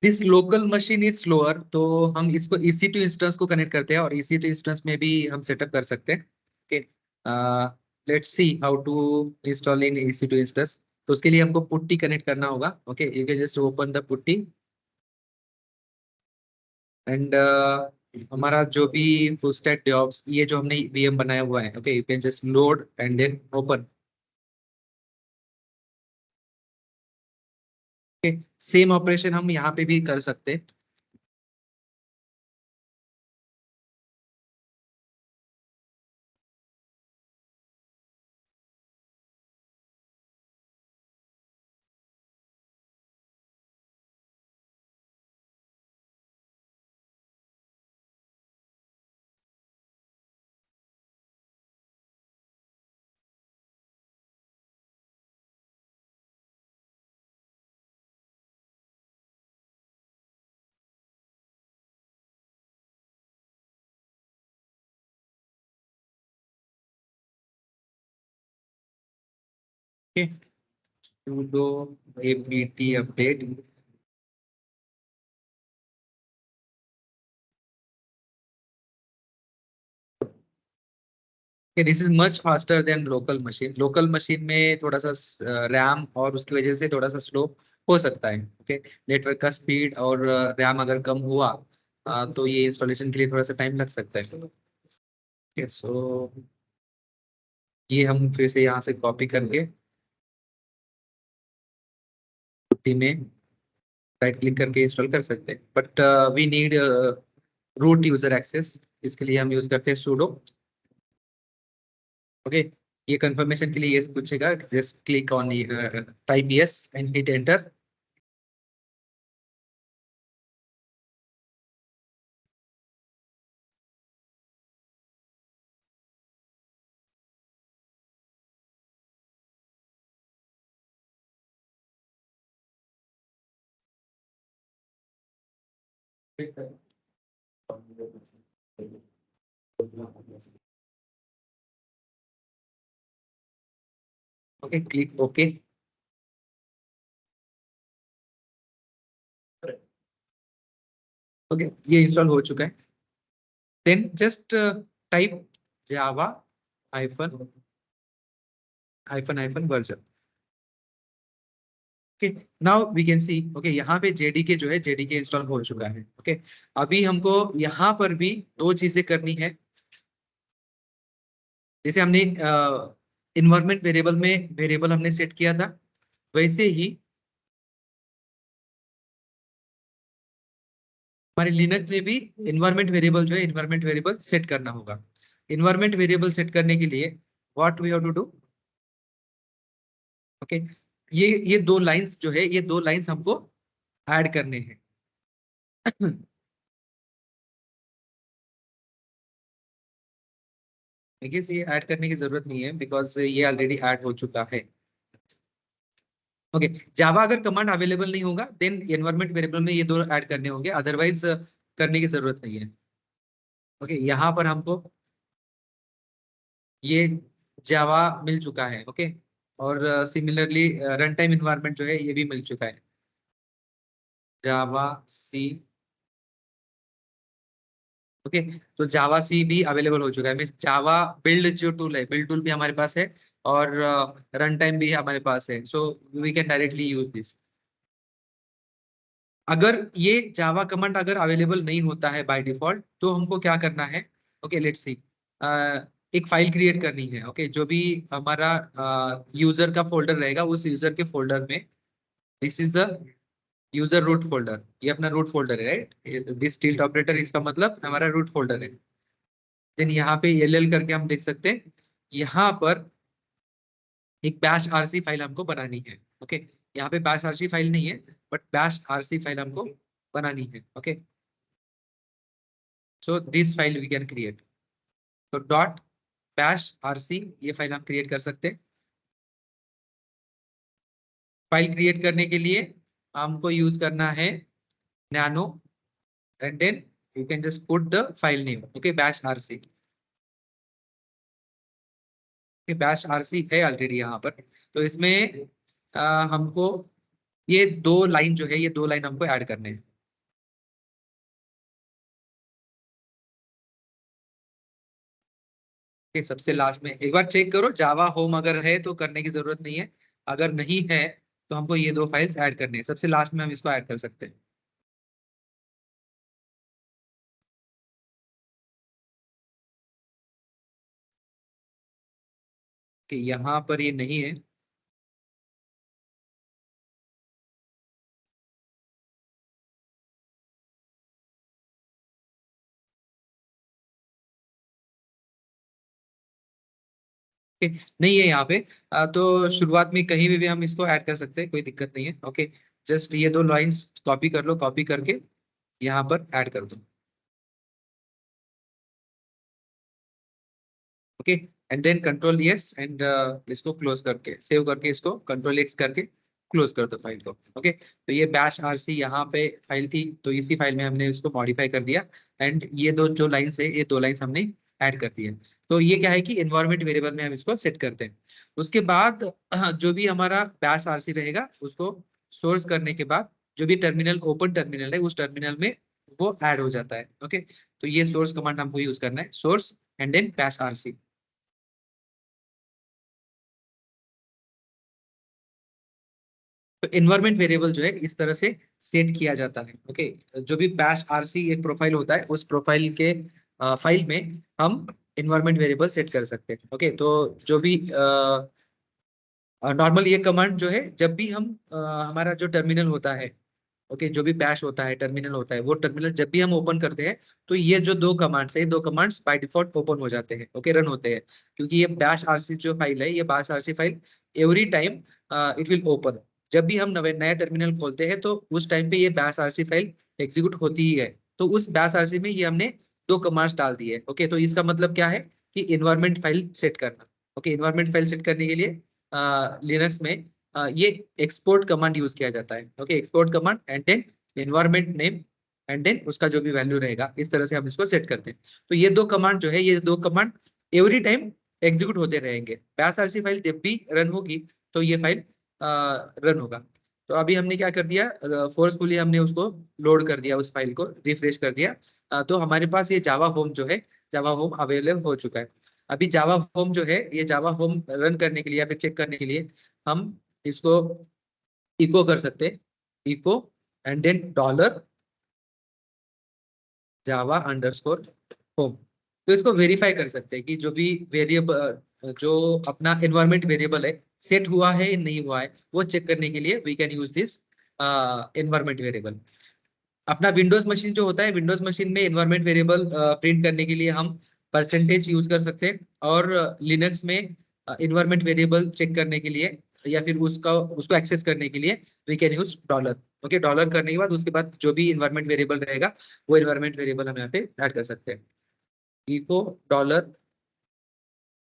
This local machine is slower, तो हम इसको EC2 इंस्टेंस को कनेक्ट करते हैं और EC2 इंस्टेंस में भी हम सेटअप कर सकते हैं। Okay, let's see how to install in EC2 instance. तो उसके लिए हमको पुट्टी कनेक्ट करना होगा। Okay, you can just open the putty and हमारा जो भी फुल स्टैक डेवऑप्स, ये जो हमने VM बनाया हुआ है, okay, you can just load and then open. Okay, same operation हम यहाँ पे भी कर सकते हैं। ओके, sudo apt update। This is much faster than local machine. Local machine में थोड़ा सा रैम और उसकी वजह से थोड़ा सा स्लो हो सकता है। ओके, नेटवर्क का स्पीड और रैम अगर कम हुआ तो ये इंस्टॉलेशन के लिए थोड़ा सा टाइम लग सकता है। ओके, सो ये हम फिर से यहाँ से कॉपी करके पुट्टी में राइट क्लिक करके इंस्टॉल कर सकते हैं, but we need root user access. इसके लिए हम यूज करते हैं sudo। ओके, ये कंफर्मेशन के लिए ये पूछेगा, just click on type yes and hit enter. Okay, click okay. Okay, ये इंस्टॉल हो चुका है। Then just type Java hyphen hyphen hyphen version. Okay, now we can see, okay, यहाँ पे जेडीके जो है जेडीके इंस्टॉल हो चुका है। ओके, अभी हमको यहाँ पर भी दो चीजें करनी है। जैसे हमने इन्वायरमेंट वेरिएबल में वेरिएबल हमने सेट किया था, वैसे ही हमारे लिनक्स में भी इन्वायरमेंट वेरिएबल जो है इन्वायरमेंट वेरिएबल सेट करना होगा। इन्वायरमेंट वेरिएबल सेट करने के लिए what we have to do, okay, ये दो लाइंस जो है, ये दो लाइंस हमको ऐड करने हैं। देखिए, ये ऐड करने की जरूरत नहीं है बिकॉज ये ऑलरेडी ऐड हो चुका है। ओके, जावा अगर कमांड अवेलेबल नहीं होगा देन एनवायरमेंट वेरिएबल में ये दो ऐड करने होंगे, अदरवाइज करने की जरूरत नहीं है। ओके, यहाँ पर हमको ये जावा मिल चुका है। ओके, और सिमिलरली रन टाइम इन्वायरमेंट जो है ये भी मिल चुका है, जावा सी। ओके, तो जावा सी भी अवेलेबल हो चुका है, मीन्स जावा बिल्ड जो टूल है, बिल्ड टूल भी हमारे पास है और रन टाइम भी हमारे पास है, so we can directly use this. अगर ये जावा कमांड अगर अवेलेबल नहीं होता है बाय डिफॉल्ट तो हमको क्या करना है। ओके, लेट्स सी, एक फाइल क्रिएट करनी है। ओके, जो भी हमारा यूजर का फोल्डर रहेगा उस यूजर के फोल्डर में, this is the user root folder, ये अपना रूट फोल्डर है, राइट, दिस टिल्ट ऑपरेटर इसका मतलब हमारा रूट फोल्डर है। देन यहाँ पे एल करके हम देख सकते हैं, यहाँ पर एक बैश आरसी फाइल हमको बनानी है। ओके, यहाँ पे बैश आरसी फाइल नहीं है, बट बैश आरसी फाइल हमको बनानी है। Okay, so this file we can create, तो डॉट बैश आरसी ये फाइल हम क्रिएट कर सकते हैं। फाइल क्रिएट करने के लिए हमको यूज करना है nano and then you can just put the file name, okay, bash RC. Bash RC है ऑलरेडी यहाँ पर, तो इसमें हमको ये दो लाइन जो है ये दो लाइन हमको ऐड करने हैं। सबसे लास्ट में एक बार चेक करो, जावा होम अगर है तो करने की जरूरत नहीं है, अगर नहीं है तो हमको ये दो फाइल्स ऐड करनी है, सबसे लास्ट में हम इसको ऐड कर सकते हैं। कि यहाँ पर ये नहीं है। ओके, नहीं है यहाँ पे। तो शुरुआत में कहीं भी हम इसको ऐड कर सकते हैं, कोई दिक्कत नहीं है। ओके, जस्ट ये दो लाइंस कॉपी कर लो, कॉपी करके यहाँ पर ऐड कर दो। Okay, and then control yes, and इसको क्लोज करके सेव करके इसको कंट्रोल एक्स करके क्लोज कर दो फाइल को। ओके, तो ये बैश आरसी यहाँ पे फाइल थी, तो इसी फाइल में हमने इसको मॉडिफाई कर दिया, एंड ये दो जो लाइंस है ये दो लाइंस हमने ऐड कर दी है। तो ये क्या है कि एनवायरमेंट वेरिएबल में हम इसको सेट करते हैं। उसके बाद जो भी हमारा बैश आरसी रहेगा उसको सोर्स करने के बाद जो भी टर्मिनल ओपन टर्मिनल है उस टर्मिनल में वो ऐड हो जाता है। ओके, तो ये सोर्स कमांड हमको यूज करना है, source and then bash RC. तो एनवायरमेंट वेरिएबल जो है इस तरह से सेट किया जाता है। ओके, जो भी बैश आरसी एक प्रोफाइल होता है उस प्रोफाइल के फाइल में हम एनवायरमेंट वेरिएबल सेट कर सकते हैं। ओके, तो जो भी नॉर्मल ये कमांड जो है जब भी हम हमारा जो टर्मिनल होता है, ओके, जो भी बैश होता है टर्मिनल होता है वो टर्मिनल जब भी हम ओपन करते हैं तो ये जो दो कमांड्स है, दो कमांड्स बाय डिफॉल्ट ओपन हो जाते हैं। ओके, रन होते हैं, क्योंकि ये बैश आरसी जो फाइल है, ये bash RC file every time it will open. जब भी हम नया टर्मिनल खोलते हैं तो उस टाइम पे ये बैश आरसी फाइल एग्जीक्यूट होती ही है। तो उस बैश आरसी में ये हमने दो कमांड्स डाल दिए। ओके, तो इसका मतलब क्या है कि इन्वायरमेंट फाइल सेट करना। ओके, इन्वायरमेंट फाइल सेट करने के लिए लिनक्स में ये एक्सपोर्ट कमांड यूज किया जाता है। Okay, export command and then environment name and then उसका जो भी वैल्यू रहेगा, इस तरह से हम इसको सेट करते हैं। तो ये दो कमांड जो है, ये दो कमांड एवरी टाइम एग्जीक्यूट होते रहेंगे। बैश आरसी फाइल जब भी रन होगी तो ये फाइल रन होगा। तो अभी हमने क्या कर दिया, फोर्सफुली हमने उसको लोड कर दिया, उस फाइल को रिफ्रेश कर दिया। तो हमारे पास ये जावा होम जो है, जावा होम अवेलेबल हो चुका है। अभी जावा होम जो है, ये जावा होम रन करने के लिए या फिर चेक करने के लिए हम इसको इको कर सकते हैं, echo and then dollar Java underscore home. तो इसको वेरीफाई कर सकते हैं कि जो भी वेरिएबल जो अपना एनवायरमेंट वेरिएबल है सेट हुआ है या नहीं हुआ है, वो चेक करने के लिए we can use this environment variable. अपना विंडोज मशीन जो होता है, विंडोज मशीन में एनवायरमेंट वेरिएबल प्रिंट करने के लिए हम परसेंटेज यूज कर सकते हैं, और लिनक्स में एनवायरमेंट वेरिएबल चेक करने के लिए या फिर उसका उसको एक्सेस करने के लिए we can use dollar. Okay, dollar करने के बाद उसके बाद जो भी इन्वायरमेंट वेरिएबल रहेगा वो इन्वायरमेंट वेरिएबल हम यहाँ पे ऐड कर सकते हैं। Echo dollar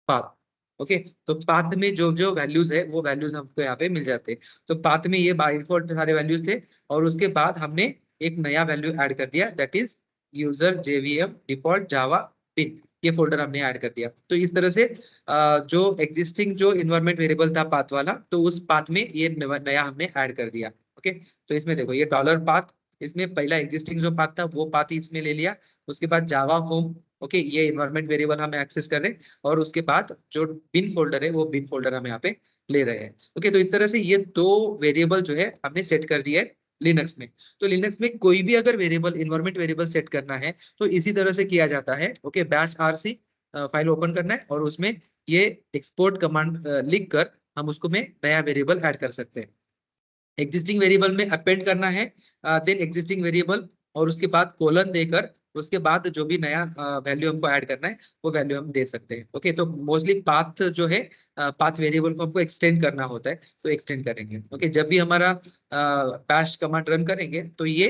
path. ओके, तो पाथ में जो जो वैल्यूज है वो वैल्यूज हमको यहाँ पे मिल जाते हैं। तो पाथ में ये बाय डिफॉल्ट सारे वैल्यूज थे, और उसके बाद हमने एक नया वैल्यू ऐड कर दिया, that is user JVM default Java pin. ये फोल्डर हमने ऐड कर दिया। तो इस तरह से जो एग्जिस्टिंग जो इन्वायरमेंट वेरिएबल था पाथ वाला, तो उस पाथ में ये नया हमने ऐड कर दिया। ओके, तो इसमें देखो ये डॉलर पाथ, इसमें पहला एग्जिस्टिंग जो पाथ था वो पाथ ही इसमें ले लिया। उसके बाद जावा होम, ओके, ये इन्वायरमेंट वेरिएबल हम एक्सेस कर रहे हैं, और उसके बाद जो बिन फोल्डर है वो बिन फोल्डर हम यहाँ पे ले रहे हैं। ओके, तो इस तरह से ये दो वेरिएबल जो है हमने सेट कर दिया है लिनक्स में। तो लिनक्स में कोई भी अगर वेरिएबल इन्वायरमेंट वेरिएबल सेट करना है तो इसी तरह से किया जाता है। Okay, bash RC file open करना है और उसमें ये एक्सपोर्ट कमांड लिख कर हम उसको में नया वेरिएबल ऐड कर सकते हैं। एग्जिस्टिंग वेरिएबल में अपेंड करना है, देन एग्जिस्टिंग वेरिएबल, और उसके बाद कोलन देकर उसके बाद जो भी नया वैल्यू हमको ऐड करना है वो वैल्यू हम दे सकते हैं। ओके, तो मोस्टली पाथ जो है, पाथ वेरिएबल को हमको एक्सटेंड करना होता है, तो एक्सटेंड करेंगे। ओके, जब भी हमारा बैश कमांड रन करेंगे तो ये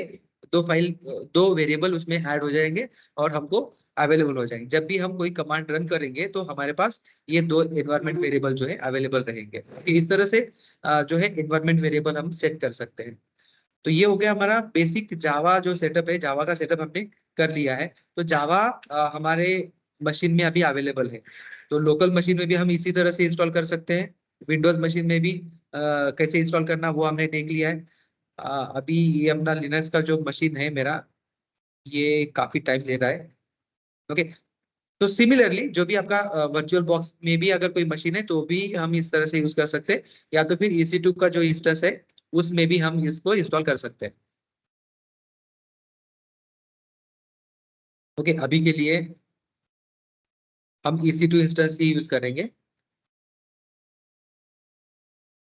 दो फाइल दो वेरिएबल उसमें ऐड हो जाएंगे और हमको अवेलेबल हो जाएंगे। जब भी हम कोई कमांड रन करेंगे तो हमारे पास ये दो एनवायरमेंट वेरिएबल जो है अवेलेबल रहेंगे। इस तरह से जो है एनवायरमेंट वेरिएबल हम सेट कर सकते हैं। तो ये हो गया हमारा बेसिक जावा जो सेटअप है, जावा का सेटअप हमने कर लिया है। तो जावा हमारे मशीन में अभी अवेलेबल है, तो लोकल मशीन में भी हम इसी तरह से इंस्टॉल कर सकते हैं। विंडोज मशीन में भी कैसे इंस्टॉल करना वो हमने देख लिया है। अभी ये अपना लिनक्स का जो मशीन है मेरा, ये काफी टाइम ले रहा है। ओके, तो सिमिलरली जो भी आपका वर्चुअल बॉक्स में भी अगर कोई मशीन है तो भी हम इस तरह से यूज कर सकते हैं, या तो फिर EC2 का जो इंस्टेंस है उसमें भी हम इसको इंस्टॉल कर सकते हैं। ओके, अभी के लिए हम EC2 इंस्टेंस ही यूज करेंगे,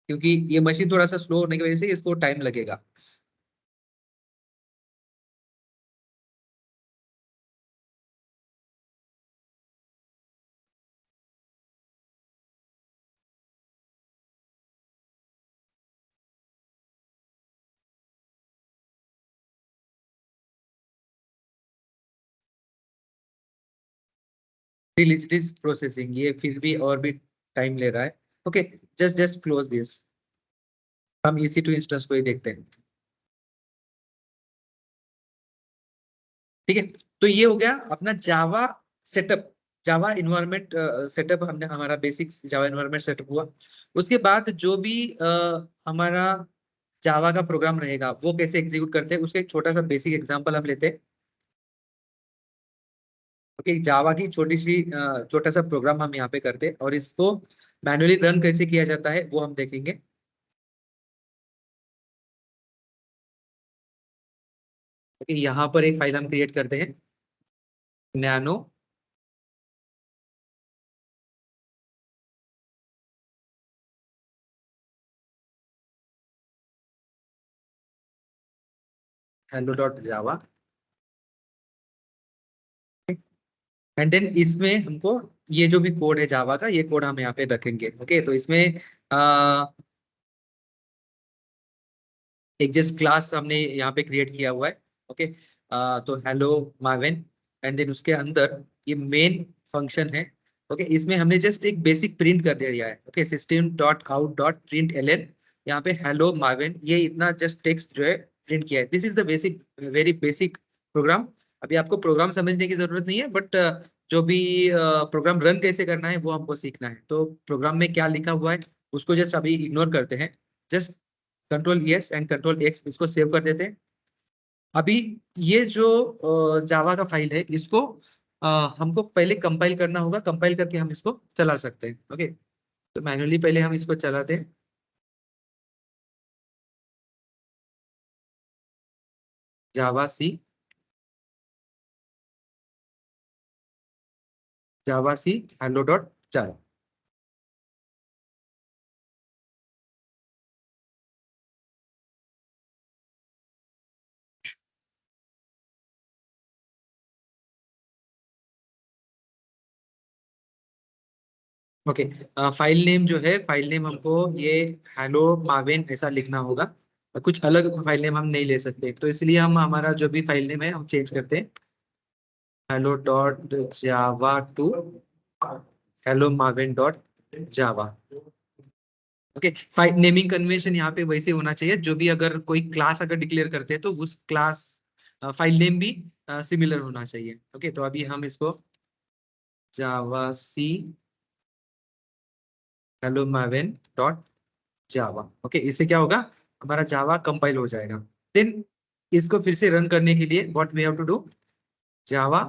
क्योंकि ये मशीन थोड़ा सा स्लो होने की वजह से इसको टाइम लगेगा। इट इज प्रोसेसिंग, ये फिर भी और भी टाइम ले रहा है। Okay, just just close this, हम EC2 इंस्टेंस को ही देखते हैं। ठीक है, तो ये हो गया अपना जावा सेटअप, जावा इन्वायरमेंट सेटअप, हमने हमारा बेसिक जावा इन्वायरमेंट सेटअप हुआ। उसके बाद जो भी हमारा जावा का प्रोग्राम रहेगा वो कैसे एग्जीक्यूट करते हैं उसका एक छोटा सा बेसिक एग्जांपल हम लेते हैं। ओके, जावा की छोटी सी छोटा सा प्रोग्राम हम यहाँ पे करते हैं और इसको मैन्युअली रन कैसे किया जाता है वो हम देखेंगे। ओके, यहाँ पर एक फाइल हम क्रिएट करते हैं, nano hello dot Java, and then इसमें हमको ये जो भी कोड है जावा का, ये कोड हम यहाँ पे रखेंगे। ओके, तो इसमें एक जस्ट क्लास हमने यहाँ पे क्रिएट किया हुआ है। ओके, तो हेलो मार्विन, एंड देन उसके अंदर ये मेन फंक्शन है। ओके, इसमें हमने जस्ट एक बेसिक प्रिंट कर दिया है। Okay, system dot out dot print L, यहाँ पे हेलो मार्विन, ये इतना जस्ट टेक्स्ट जो है प्रिंट किया है। This is the basic, very basic programme. अभी आपको प्रोग्राम समझने की जरूरत नहीं है, बट जो भी प्रोग्राम रन कैसे करना है वो हमको सीखना है। तो प्रोग्राम में क्या लिखा हुआ है उसको जस्ट अभी इग्नोर करते हैं, जस्ट Ctrl+S एंड Ctrl+X इसको सेव कर देते हैं। अभी ये जो जावा का फाइल है इसको हमको पहले कंपाइल करना होगा, कंपाइल करके हम इसको चला सकते हैं। ओके, तो मैन्युअली पहले हम इसको चलाते हैं, Java C hello dot Java. Okay, file name जो है, फाइल नेम हमको ये हेलो मार्विन ऐसा लिखना होगा, कुछ अलग फाइल नेम हम नहीं ले सकते, तो इसलिए हम हमारा जो भी फाइल नेम है हम चेंज करते हैं, hello dot Java to hello Marvin dot Java. Okay, file naming convention यहाँ पे वैसे होना चाहिए, जो भी अगर कोई क्लास अगर डिक्लेयर करते हैं तो उस क्लास फाइल नेम भी सिमिलर होना चाहिए। ओके, तो अभी हम इसको Java C hello Marvin dot Java. Okay, इससे क्या होगा, हमारा जावा कंपाइल हो जाएगा। देन इसको फिर से रन करने के लिए what we have to do, Java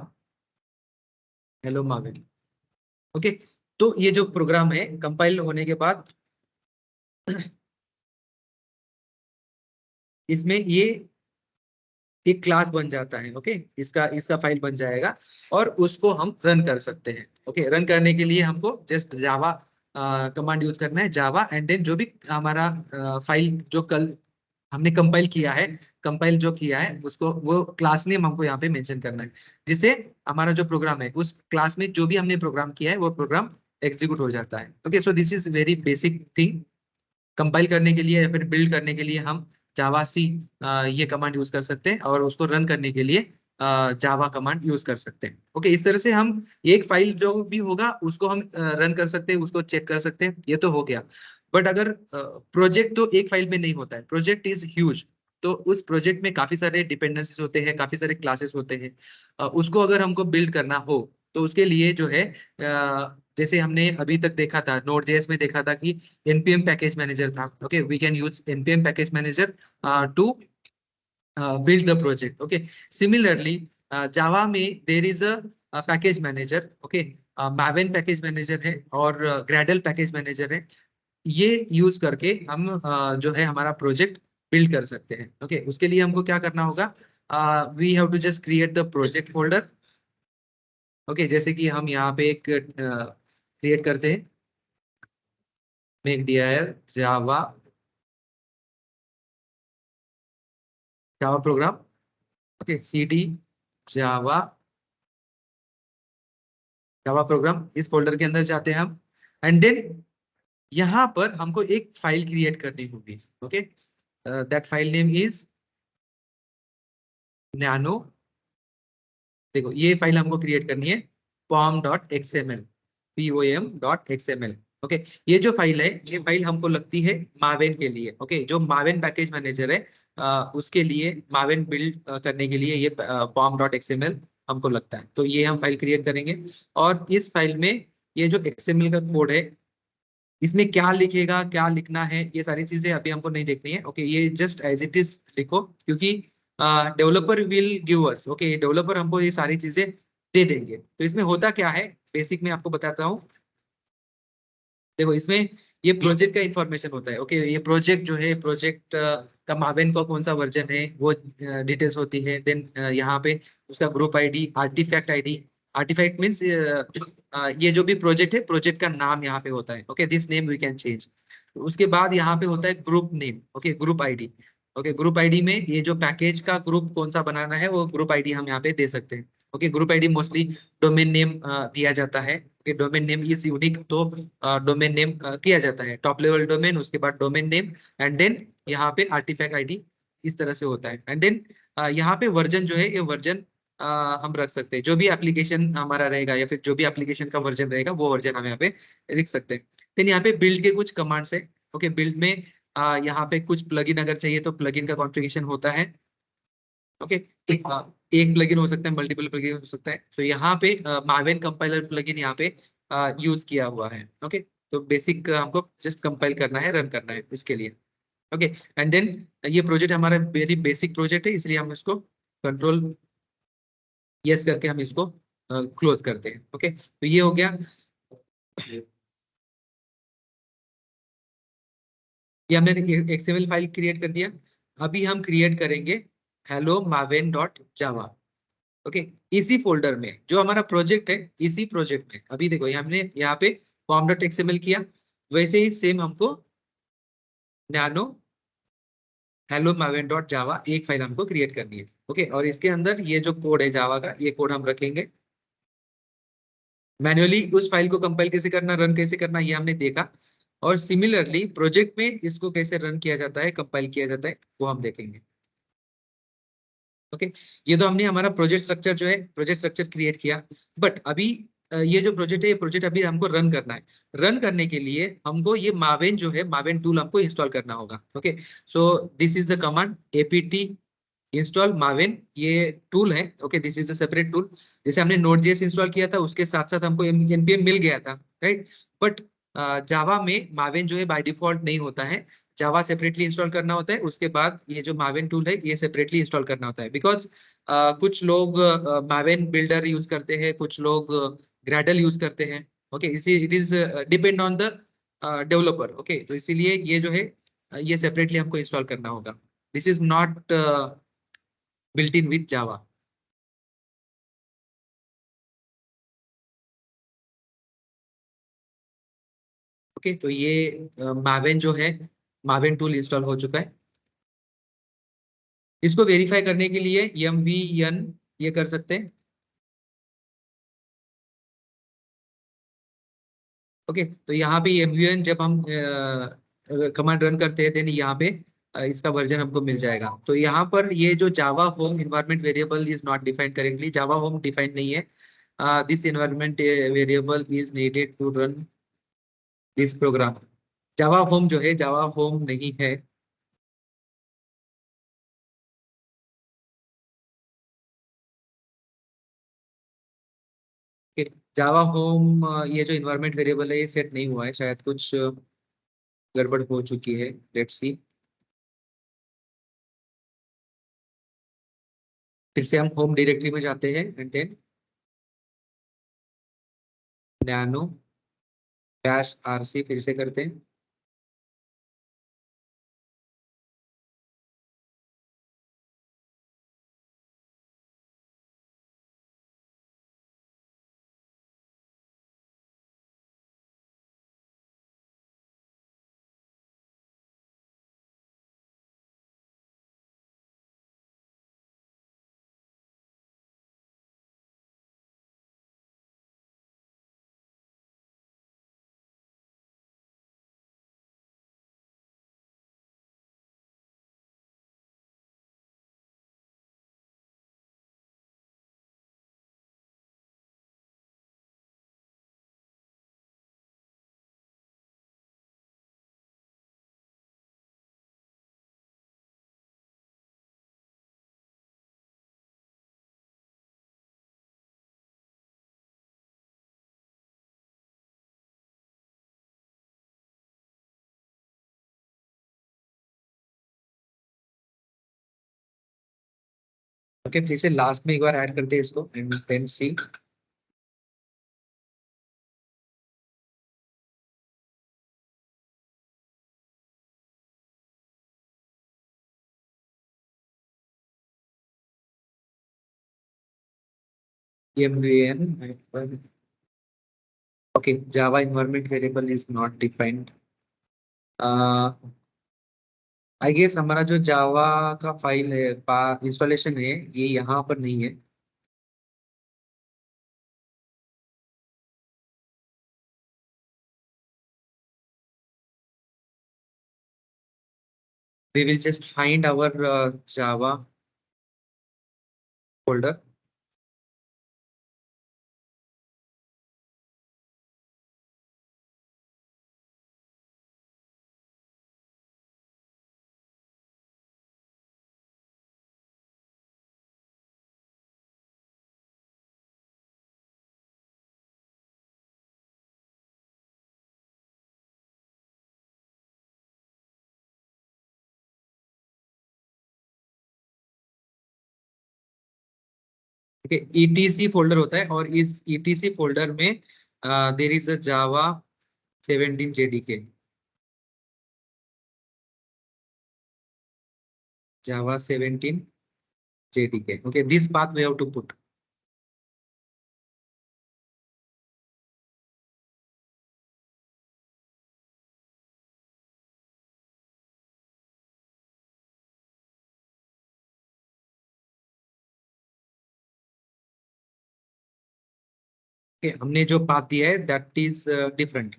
hello Marvin. Okay, तो ये जो प्रोग्राम है कंपाइल होने के बाद इसमें ये एक क्लास बन जाता है। ओके, इसका इसका फाइल बन जाएगा और उसको हम रन कर सकते हैं। ओके, रन करने के लिए हमको जस्ट जावा कमांड यूज करना है, जावा एंड देन जो भी हमारा फाइल जो कल हमने कंपाइल किया है, कंपाइल जो किया है उसको वो क्लास नेम हमको यहाँ पे मेंशन करना है, जिससे हमारा जो प्रोग्राम है उस क्लास में जो भी हमने प्रोग्राम किया है वो प्रोग्राम एग्जीक्यूट हो जाता है। Okay, so this is very basic thing. Compile करने के लिए या फिर बिल्ड करने के लिए हम जावा सी ये कमांड यूज कर सकते हैं, और उसको रन करने के लिए जावा कमांड यूज कर सकते हैं। ओके, इस तरह से हम एक फाइल जो भी होगा उसको हम रन कर सकते हैं, उसको चेक कर सकते हैं, ये तो हो गया। बट अगर प्रोजेक्ट तो एक फाइल में नहीं होता है, प्रोजेक्ट इज ह्यूज, तो उस प्रोजेक्ट में काफी सारे डिपेंडेंसीज होते हैं, काफी सारे क्लासेस होते हैं। उसको अगर हमको बिल्ड करना हो तो उसके लिए जो है जैसे हमने अभी तक देखा था, नोड जेएस में देखा था कि npm पैकेज मैनेजर था। Okay, we can use npm package manager to build the project. Okay, similarly, Java में there is a package manager, okay, Maven package manager है और ग्रेडल पैकेज मैनेजर है। ये यूज करके हम जो है हमारा प्रोजेक्ट बिल्ड कर सकते हैं। ओके, उसके लिए हमको क्या करना होगा, we have to just create the project folder. Okay, जैसे कि हम यहाँ पे एक क्रिएट करते हैं, make dir Java Java program. Okay, cd Java Java program, इस फोल्डर के अंदर जाते हैं हम। एंड देन यहाँ पर हमको एक फाइल क्रिएट करनी होगी। Okay, that file name is nano. देखो, ये फाइल हमको क्रिएट करनी है, pom.xml, pom.xml। ओके, ये जो फाइल है, ये फाइल हमको लगती है मावेन के लिए। ओके, जो मावेन पैकेज मैनेजर है उसके लिए, मावेन बिल्ड करने के लिए ये pom.xml हमको लगता है। तो ये हम फाइल क्रिएट करेंगे और इस फाइल में ये जो XML का कोड है, इसमें क्या लिखेगा, क्या लिखना है, ये सारी चीजें अभी हमको नहीं देखनी है। ओके, ये जस्ट एज इट इज लिखो, क्योंकि developer will give us, okay, developer हमको ये सारी चीजें दे देंगे। तो इसमें होता क्या है, बेसिक में आपको बताता हूँ। देखो, इसमें ये प्रोजेक्ट का इंफॉर्मेशन होता है। ओके, ये प्रोजेक्ट जो है, प्रोजेक्ट का मावेन का कौन सा वर्जन है, वो डिटेल्स होती है। देन यहाँ पे उसका group ID, artifact ID. Artifact means ये जो भी प्रोजेक्ट है, प्रोजेक्ट का नाम यहाँ पे होता है। Okay, this name we can change. उसके बाद यहाँ पे होता है group name. Okay, group ID. Okay, group ID में ये जो पैकेज का ग्रुप कौन सा बनाना है, वो ग्रुप आईडी हम यहाँ पे दे सकते हैं। Okay, group ID mostly domain name दिया जाता है। Okay, domain name is unique, तो डोमेन नेम किया जाता है, टॉप लेवल डोमेन, उसके बाद डोमेन नेम, एंड देन यहाँ पे आर्टिफैक्ट आईडी। इस तरह से होता है। एंड देन यहाँ पे वर्जन जो है, ये वर्जन हम रख सकते हैं, जो भी एप्लीकेशन हमारा रहेगा या फिर जो भी एप्लीकेशन का वर्जन रहेगा, वो वर्जन हम यहाँ पे लिख सकते हैं। फिर यहाँ पे बिल्ड के कुछ कमांड्स है। ओके, बिल्ड में यहाँ पे कुछ प्लगइन अगर चाहिए तो प्लगइन का कॉन्फ़िगरेशन होता है। ओके, एक प्लगइन हो सकता है, मल्टीपल प्लगइन हो सकता है। तो यहाँ पे मावेन कंपाइलर प्लगइन यहाँ पे यूज किया हुआ है। ओके, तो बेसिक हमको जस्ट कंपाइल करना है, रन करना है इसके लिए। ओके, एंड देन ये प्रोजेक्ट हमारा वेरी बेसिक प्रोजेक्ट है, इसलिए हम इसको कंट्रोल यस करके हम इसको क्लोज करते हैं। ओके, तो ये हो गया। ये हमने XML फाइल क्रिएट कर दिया। अभी हम क्रिएट करेंगे hello maven dot Java. Okay, इसी फोल्डर में जो हमारा प्रोजेक्ट है, इसी प्रोजेक्ट में अभी देखो, ये हमने यहाँ पे pom.xml किया, वैसे ही सेम हमको नैनो hello maven डॉट जावा एक फाइल हमको क्रिएट करनी है। ओके, और इसके अंदर ये जो कोड है जावा का, ये कोड हम रखेंगे मैन्युअली। उस फाइल को कंपाइल कैसे करना, रन कैसे करना, ये हमने देखा। और सिमिलरली प्रोजेक्ट में इसको कैसे रन किया जाता है, कंपाइल किया जाता है, वो हम देखेंगे। ओके, ये तो हमने हमारा प्रोजेक्ट स्ट्रक्चर जो है, प्रोजेक्ट स्ट्रक्चर क्रिएट किया। बट अभी ये जो प्रोजेक्ट है, ये प्रोजेक्ट अभी हमको रन करना है। रन करने के लिए हमको ये मावेन जो है, मावेन टूल हमको इंस्टॉल करना होगा। Okay, so this is the command apt install Maven, ये टूल है। Okay, this is a separate tool. जैसे हमने Node.js इंस्टॉल किया था, उसके साथ साथ हमको npm मिल गया था, राइट। बट जावा में मावेन जो है बाय डिफॉल्ट नहीं होता है, जावा सेपरेटली इंस्टॉल करना होता है। उसके बाद ये जो मावेन टूल है, ये सेपरेटली इंस्टॉल करना होता है। बिकॉज कुछ लोग मावेन बिल्डर यूज करते हैं, कुछ लोग ग्रेडल यूज करते हैं। ओके, इसी it is depend on the developer. Okay, तो इसीलिए ये जो है, ये सेपरेटली हमको इंस्टॉल करना होगा। This is not built in with Java। Okay, तो ये मावेन जो है, मावेन टूल इंस्टॉल हो चुका है। इसको वेरीफाई करने के लिए mvn ये कर सकते हैं। ओके, तो यहाँ पे mvn जब हम कमांड रन करते हैं, देन यहाँ पे इसका वर्जन हमको मिल जाएगा। तो यहाँ पर ये जो Java home environment variable is not defined correctly, Java home defined नहीं है। This environment variable is needed to run this program. Java home जो है, जावा होम नहीं है। जावा होम ये जो इन्वायरमेंट वेरिएबल है, ये सेट नहीं हुआ है, शायद कुछ गड़बड़ हो चुकी है। Let's see. फिर से हम होम डायरेक्टरी में जाते हैं and then nano dash RC फिर से करते हैं। ओके, फिर से लास्ट में एक बार ऐड करते हैं इसको and then see. MVN okay, Java environment variable is not defined. I guess हमारा जो जावा का फाइल है, इंस्टॉलेशन है, ये यहाँ पर नहीं है। We will just find our Java folder. Okay, etc folder होता है और इस etc फोल्डर में there is a Java 17 JDK। Java 17 JDK। Okay, this path we have to put. Okay, हमने जो पाथ दिया है दैट इज डिफरेंट।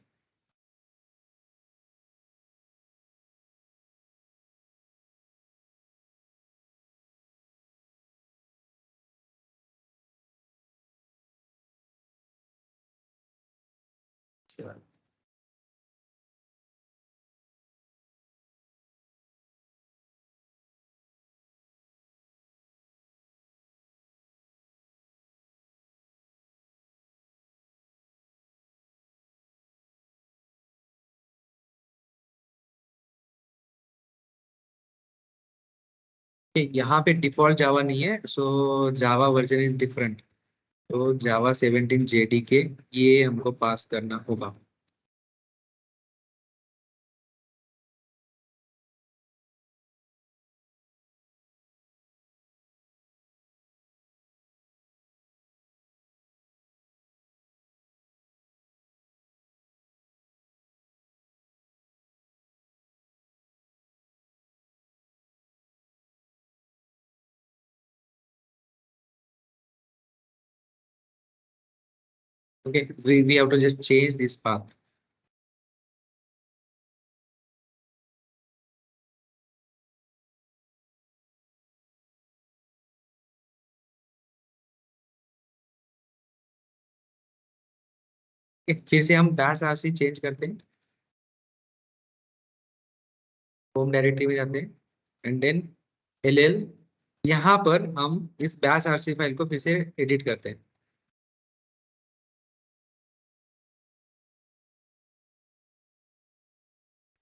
यहाँ पे डिफॉल्ट जावा नहीं है, सो जावा वर्जन इज डिफरेंट। तो जावा 17 JDK ये हमको पास करना होगा। Okay, we have to just change this path. फिर से हम बैश आरसी चेंज करते हैं, होम डायरेक्टरी में जाते हैं एंड देन LL। यहाँ पर हम इस बैश आरसी फाइल को फिर से एडिट करते हैं।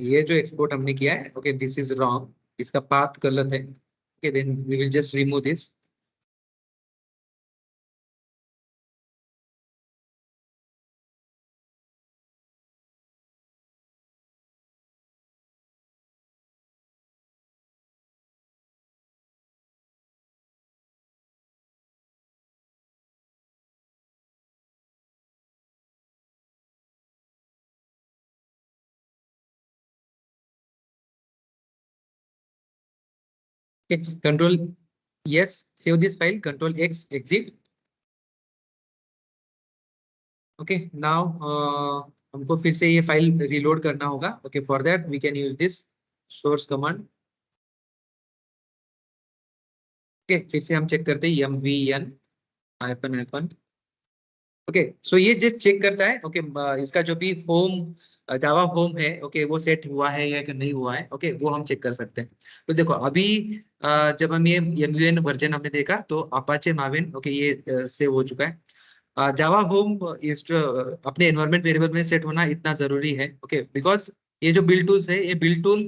ये जो एक्सपोर्ट हमने किया है, ओके दिस इज रॉन्ग, इसका पाथ गलत है। Okay then we will just remove this. Control yes, save this file, control X, exit. Okay now हमको फिर से ये फाइल रिलोड करना होगा। Okay for that we can use this source command. Okay फिर से हम चेक करते हैं M V N hyphen hyphen. Okay so ये जस्ट चेक करता है। ओके इसका जो भी होम जावा होम है, ओके वो सेट हुआ है या कि नहीं हुआ है, ओके वो हम चेक कर सकते हैं। तो देखो अभी जब हम ये एमयूएन वर्जन हमने देखा तो अपाचे माविन, ओके ये सेव हो चुका है। जावा होम इस अपने एनवायरनमेंट वेरिएबल में सेट होना इतना जरूरी है, ओके बिकॉज ये जो बिल्ड टूल्स है, ये बिल्ड टूल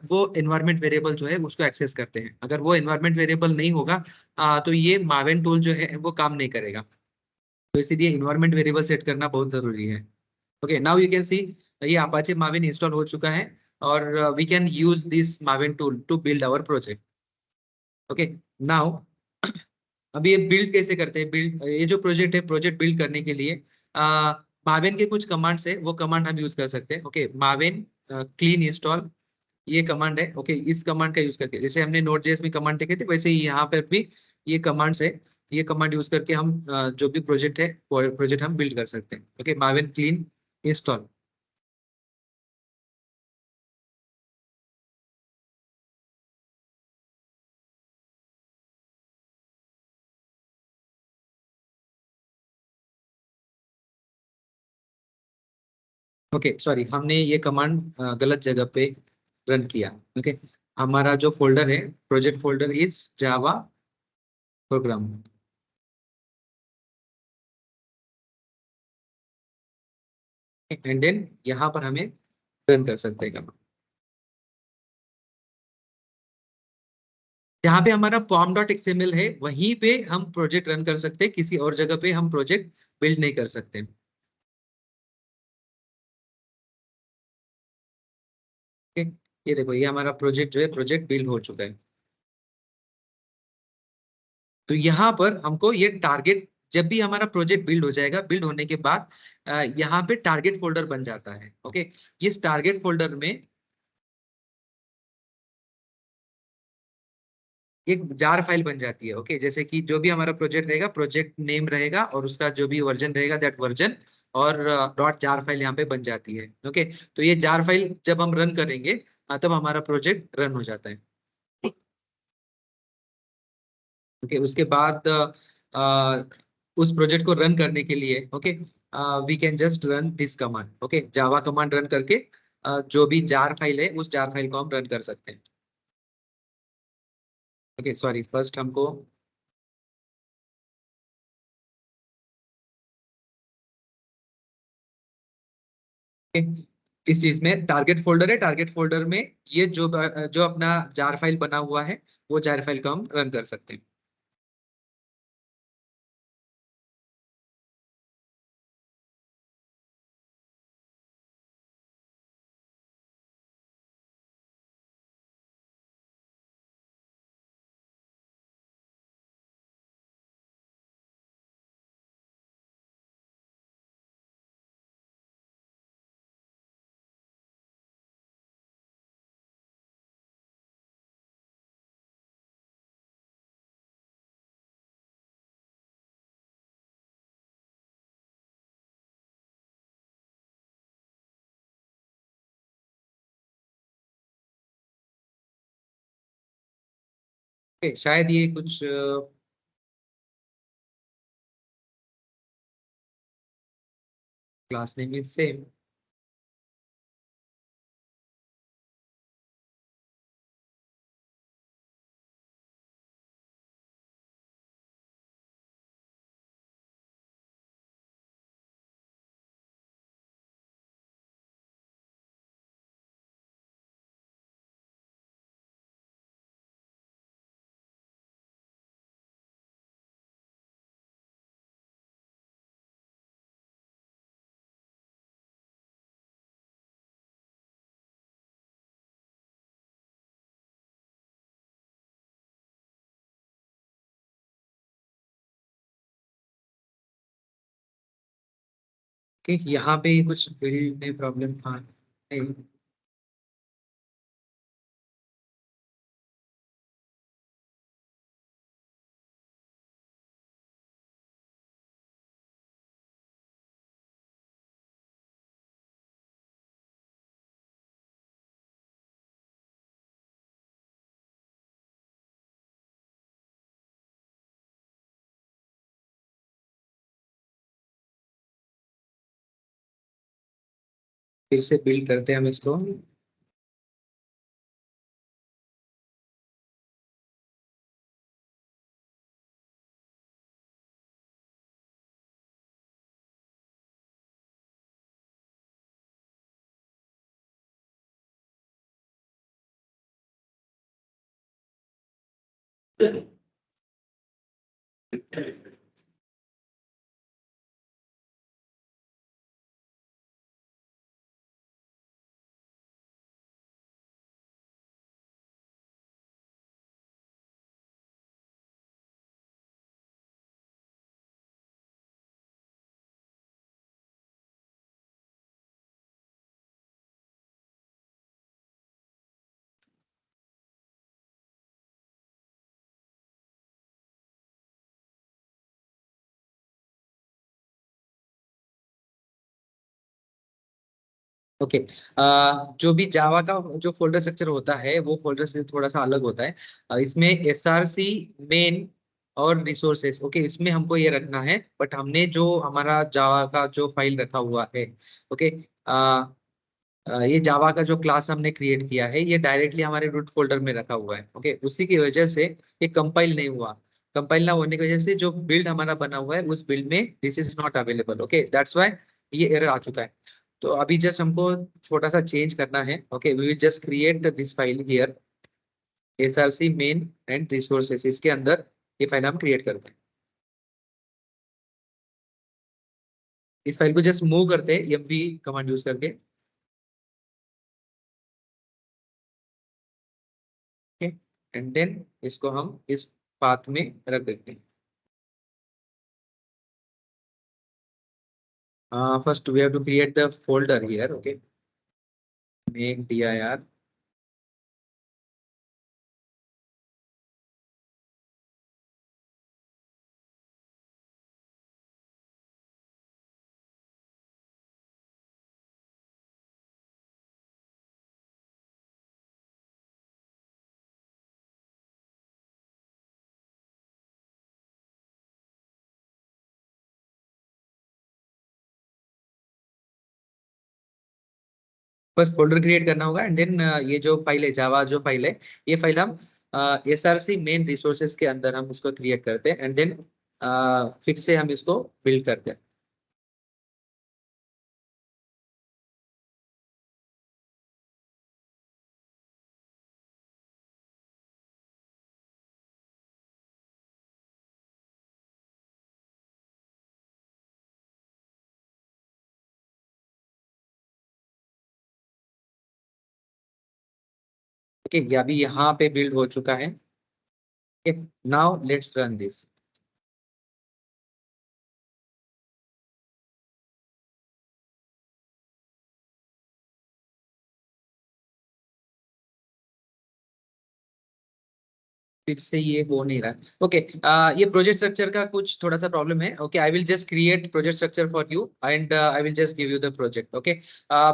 वो एनवायरनमेंट वेरिएबल जो है उसको एक्सेस करते हैं। अगर वो एनवायरनमेंट वेरिएबल नहीं होगा तो ये माविन टूल जो है वो काम नहीं करेगा। तो इसीलिए इन्वायरमेंट वेरिएबल सेट करना बहुत जरूरी है। Okay now you can see ये अपाचे माविन इंस्टॉल हो चुका है और we can use this Maven tool to build our project. Okay now अभी ये बिल्ड कैसे करते हैं, बिल्ड ये जो प्रोजेक्ट है, प्रोजेक्ट बिल्ड करने के लिए माविन के कुछ कमांड्स है, वो कमांड हम यूज कर सकते हैं। ओके माविन क्लीन इंस्टॉल ये कमांड है। ओके इस कमांड का यूज करके, जैसे हमने नोट जेएस में कमांड देखे थे, वैसे ही यहाँ पर भी ये कमांड्स है। ये कमांड यूज करके हम जो भी प्रोजेक्ट है, प्रोजेक्ट हम बिल्ड कर सकते हैं। Okay Maven clean install. Okay sorry, हमने ये कमांड गलत जगह पे रन किया। ओके हमारा जो फोल्डर है, project folder is Java program. And then यहाँ पर हमें रन कर सकते हैं कमांड। जहाँ पे हमारा पॉम डॉट एक्सएमएल है वहीं पे हम प्रोजेक्ट रन कर सकते हैं, किसी और जगह पे हम प्रोजेक्ट बिल्ड नहीं कर सकते। ओके ये देखो, ये हमारा प्रोजेक्ट जो है, प्रोजेक्ट बिल्ड हो चुका है। तो यहाँ पर हमको ये टारगेट, जब भी हमारा प्रोजेक्ट बिल्ड हो जाएगा, बिल्ड होने के बाद यहाँ पे टारगेट फोल्डर बन जाता है। ओके इस टारगेट फोल्डर में एक जार फाइल बन जाती है। ओके जैसे कि जो भी हमारा प्रोजेक्ट रहेगा, प्रोजेक्ट नेम रहेगा और उसका जो भी वर्जन रहेगा, दैट वर्जन, और डॉट जार फाइल यहाँ पे बन जाती है। ओके तो ये जार फाइल जब हम रन करेंगे तब हमारा प्रोजेक्ट रन हो जाता है। ओके उसके बाद उस प्रोजेक्ट को रन करने के लिए, okay we can just run this command. Okay Java command run करके जो भी जार फाइल है, उस जार फाइल को हम रन कर सकते हैं। ओके सॉरी, फर्स्ट हमको इस चीज में टारगेट फोल्डर है, टारगेट फोल्डर में ये जो जो अपना जार फाइल बना हुआ है, वो जार फाइल को हम रन कर सकते हैं। शायद ये कुछ क्लास नेम इज सेम। कि यहाँ पे कुछ बिल्ड में प्रॉब्लम था नहीं। फिर से बिल्ड करते हैं हम इसको। ओके। जो भी जावा का जो फोल्डर स्ट्रक्चर होता है वो फोल्डर से थोड़ा सा अलग होता है। इसमें एसआरसी मेन और रिसोर्सेस, ओके, इसमें हमको ये रखना है। बट हमने जो हमारा जावा का जो फाइल रखा हुआ है, ओके, ये जावा का जो क्लास हमने क्रिएट किया है ये डायरेक्टली हमारे रूट फोल्डर में रखा हुआ है। ओके, उसी की वजह से ये कंपाइल नहीं हुआ। कंपाइल ना होने की वजह से जो बिल्ड हमारा बना हुआ है उस बिल्ड में this is not available. Okay, that's why ये एरर आ चुका है। तो अभी जस्ट हमको छोटा सा चेंज करना है। Okay, we will just create this file here, SRC main and resources, इसके अंदर ये फाइल हम क्रिएट करते हैं। इस फाइल को जस्ट मूव करते हैं एमवी कमांड यूज करके। ओके, एंड देन इसको हम इस पाथ में रख देते हैं। First we have to create the folder here. Okay, make dir. बस फोल्डर क्रिएट करना होगा एंड देन ये जो फाइल है, जावा जो फाइल है, ये फाइल हम एसआरसी मेन रिसोर्सेज के अंदर हम उसको क्रिएट करते हैं एंड देन फिर से हम इसको बिल्ड करते हैं। ओके, ये अभी यहाँ पे बिल्ड हो चुका है। Okay, now let's run this. फिर से ये हो नहीं रहा। ओके, ये प्रोजेक्ट स्ट्रक्चर का कुछ थोड़ा सा प्रॉब्लम है। Okay, I will just create project structure for you and I will just give you the project. Okay,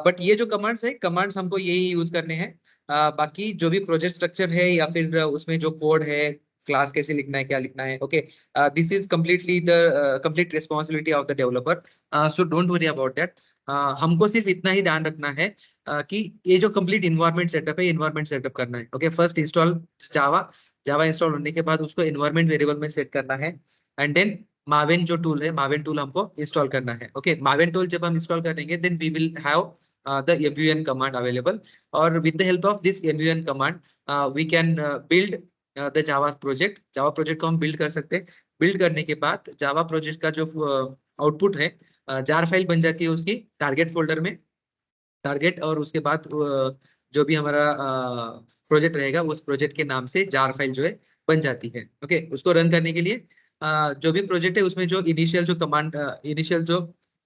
but ये जो कमांड्स है, कमांड्स हमको यही यूज करने हैं। बाकी जो भी प्रोजेक्ट स्ट्रक्चर है या फिर उसमें जो कोड है, क्लास कैसे लिखना है, क्या लिखना है, okay, this is completely the complete responsibility of the developer. So don't worry about that. हमको सिर्फ इतना ही ध्यान रखना है कि ये जो कंप्लीट इन्वायरमेंट सेटअप है, इन्वायरमेंट सेटअप करना है। ओके, फर्स्ट इंस्टॉल जावा। जावा इंस्टॉल होने के बाद उसको एनवायरमेंट वेरिएबल में सेट करना है एंड देन मावेन जो टूल है, मावेन टूल हमको इंस्टॉल करना है। ओके, मावेन टूल जब हम इंस्टॉल करेंगे then we will have the mvn command available, और with the help of this mvn command we can build the Java project. Java project को हम बिल्ड कर सकते हैं। बिल्ड करने के बाद जावा प्रोजेक्ट का जो आउटपुट है, जार फाइल बन जाती है उसकी टारगेट फोल्डर में। टारगेट, और उसके बाद जो भी हमारा प्रोजेक्ट रहेगा उस प्रोजेक्ट के नाम से जार फाइल जो है बन जाती है। ओके, उसको रन करने के लिए जो भी प्रोजेक्ट है उसमें जो इनिशियल जो कमांड, इनिशियल जो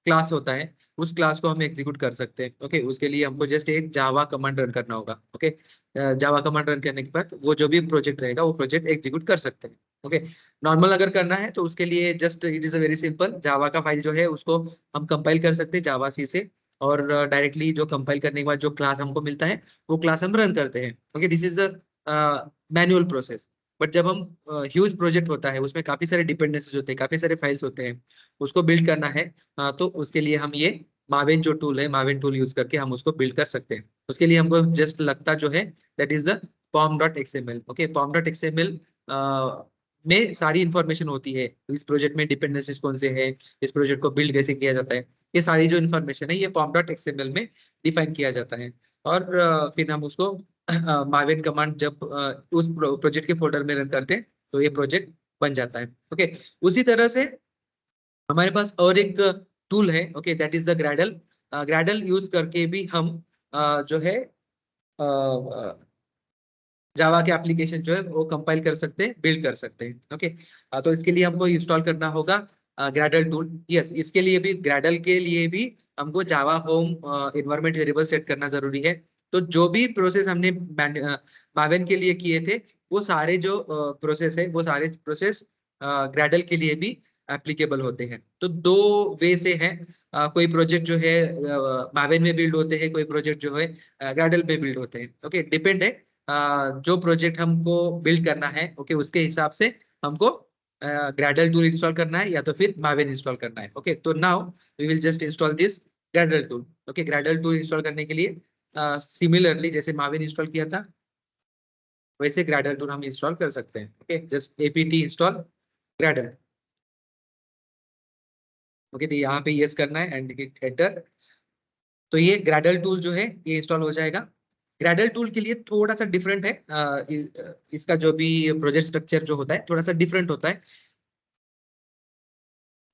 क्लास होता है उस क्लास को हम एग्जीक्यूट कर सकते हैं। ओके, उसके लिए हमको जस्ट एक जावा कमांड रन करना होगा। ओके, जावा कमांड रन करने के बाद वो जो भी प्रोजेक्ट रहेगा वो प्रोजेक्ट एग्जीक्यूट कर सकते हैं। ओके, नॉर्मल अगर करना है तो उसके लिए just it is a very simple, Java का फाइल जो है उसको हम कंपाइल कर सकते हैं जावा सी से, और डायरेक्टली जो कंपाइल करने के बाद जो क्लास हमको मिलता है वो क्लास हम रन करते हैं। Okay, this is a manual process. But जब हम ह्यूज प्रोजेक्ट होता है उसमें काफी सारे डिपेंडेंसीज होते हैं, काफी सारे फाइल्स होते हैं, उसको बिल्ड करना है, तो उसके लिए हम ये मावेन जो टूल है, मावेन टूल यूज करके हम उसको बिल्ड कर सकते हैं। उसके लिए हमको जस्ट लगता जो है that is the pom.xml। Okay, pom.xml में सारी इंफॉर्मेशन होती है, इस प्रोजेक्ट में डिपेंडेंसीज कौन से है, इस प्रोजेक्ट को बिल्ड कैसे किया जाता है, ये सारी जो इन्फॉर्मेशन है ये pom.xml में डिफाइन किया जाता है। और फिर हम उसको मावेन कमांड जब उस प्रोजेक्ट के फोल्डर में रन करते हैं तो ये प्रोजेक्ट बन जाता है। ओके, उसी तरह से हमारे पास और एक टूल है, okay, that is the Gradle. Gradle use करके भी हम जो है जावा के एप्लीकेशन जो है वो कंपाइल कर सकते हैं, बिल्ड कर सकते हैं। ओके, तो इसके लिए हमको इंस्टॉल करना होगा ग्रैडल टूल। यस, इसके लिए भी, ग्रैडल के लिए भी हमको जावा होम एनवायरनमेंट वेरिएबल सेट करना जरूरी है। तो जो भी प्रोसेस हमने मावेन के लिए किए थे, वो सारे जो प्रोसेस है, वो सारे प्रोसेस ग्रैडल के लिए भी एप्लीकेबल होते हैं। तो दो वे से है, कोई प्रोजेक्ट जो है मावेन में बिल्ड होते हैं, कोई प्रोजेक्ट जो है ग्रैडल में बिल्ड होते हैं। ओके, डिपेंड है जो प्रोजेक्ट हमको बिल्ड करना है, ओके, उसके हिसाब से हमको ग्रैडल टूल इंस्टॉल करना है या तो फिर मावेन इंस्टॉल करना है। ओके, तो now we will just install this Gradle tool. Okay, Gradle tool install करने के लिए सिमिलरली जैसे मावेन इंस्टॉल किया था वैसे ग्रैडल टूल हम इंस्टॉल कर सकते हैं। Okay, just apt install Gradle. Okay, तो यहाँ पे यस करना है एंड हिट एंटर। तो ये ग्रैडल टूल जो है ये इंस्टॉल हो जाएगा। ग्रैडल टूल के लिए थोड़ा सा डिफरेंट है, इसका जो भी प्रोजेक्ट स्ट्रक्चर जो होता है थोड़ा सा डिफरेंट होता है।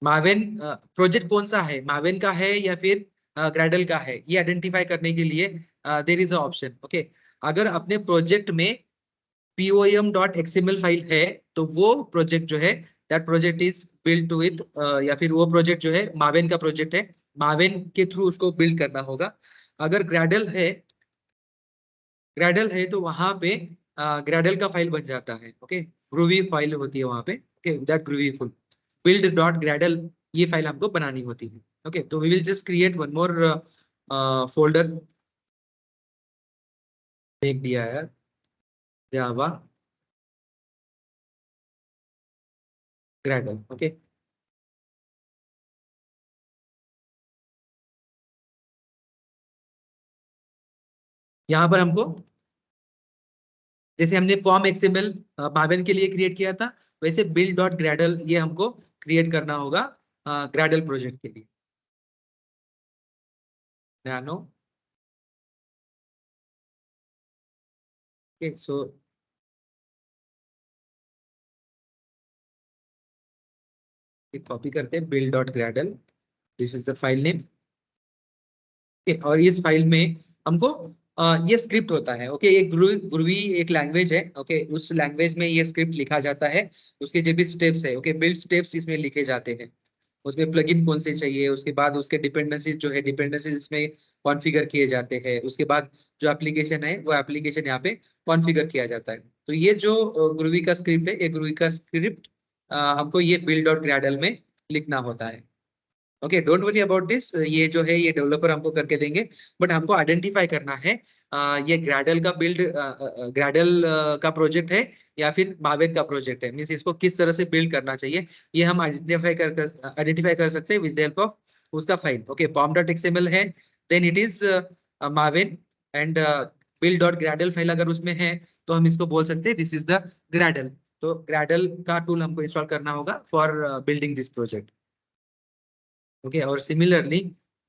मावेन प्रोजेक्ट कौन सा है, मावेन का है या फिर ग्रैडल का है, ये आइडेंटिफाई करने के लिए there is a option. Okay, अगर अपने प्रोजेक्ट में pom.xml फाइल है तो वो प्रोजेक्ट जो है that project is build with, या फिर वो प्रोजेक्ट जो है मावेन का प्रोजेक्ट है, मावेन के थ्रू उसको बिल्ड करना होगा। अगर ग्रैडल है तो वहां पे ग्रैडल का फाइल बन जाता है। ओके, ग्रूवी फाइल होती है वहां पे। Okay, that Groovy full build dot Gradle, ये फाइल हमको बनानी होती है। ओके, तो we will just create one more folder, एक दिया है जावा ग्रैडल। ओके, यहाँ पर हमको जैसे हमने पॉम एक्सएमएल मावेन के लिए क्रिएट किया था वैसे बिल्ड डॉट ग्रैडल ये हमको क्रिएट करना होगा ग्रैडल प्रोजेक्ट के लिए। नैनो, ओके, सो कॉपी करते हैं build dot Gradle, this is the file name. और इस फाइल में हमको ये स्क्रिप्ट होता है। ओके, ये ग्रूवी एक लैंग्वेज है। ओके, उस लैंग्वेज में ये स्क्रिप्ट लिखा जाता है, उसके जो भी स्टेप्स है, ओके, बिल्ड स्टेप्स इसमें लिखे जाते हैं। उसमें प्लगइन कौन से चाहिए, उसके बाद उसके डिपेंडेंसीज जो है डिपेंडेंसीज इसमें कॉन्फ़िगर किए जाते हैं, उसके बाद जो एप्लीकेशन है वो एप्लीकेशन यहाँ पे कॉन्फ़िगर किया जाता है। तो ये जो ग्रूवी का स्क्रिप्ट है, ये ग्रूवी का स्क्रिप्ट हमको ये बिल्ड डॉट ग्रैडल में लिखना होता है। Okay, don't worry about this, ये जो है ये डेवलपर हमको करके देंगे, बट हमको आइडेंटिफाई करना है ये ग्रैडल का बिल्ड, ग्रैडल का प्रोजेक्ट है या फिर मावेन का प्रोजेक्ट है, मीन्स इसको किस तरह से बिल्ड करना चाहिए ये हम आइडेंटिफाई कर सकते हैं विद द हेल्प ऑफ उसका फाइल। ओके, pom.xml है, then it is Maven, and build dot Gradle file अगर उसमें है तो हम इसको बोल सकते हैं दिस इज द ग्रैडल। तो ग्रैडल का टूल हमको इंस्टॉल करना होगा for building this project. Okay, और सिमिलरली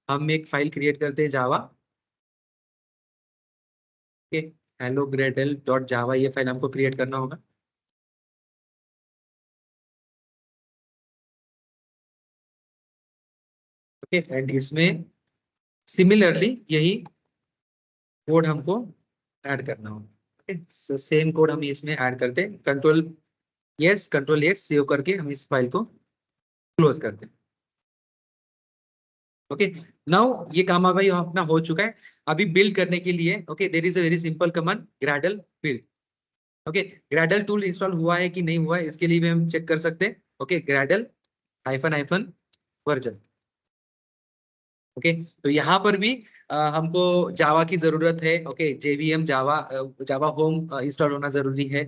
हम एक फाइल क्रिएट करते हैं Java. Okay, hello Gradle dot Java, ये फाइल हमको क्रिएट करना होगा। ओके, एंड इसमें सिमिलरली यही कोड हमको ऐड करना होगा। ओके, सेम कोड हम इसमें ऐड करते हैं, कंट्रोल एस सेव करके हम इस फाइल को क्लोज करते हैं। ओके, नाउ ये काम भाई अपना हो चुका है। अभी बिल्ड करने के लिए, okay, there is a very simple command Gradle build. Okay, Gradle tool install हुआ है कि नहीं हुआ है इसके लिए भी हम चेक कर सकते हैं। Okay, Gradle hyphen hyphen version. Okay, तो यहाँ पर भी हमको जावा की जरूरत है। ओके, जेवीएम जावा, जावा होम इंस्टॉल होना जरूरी है।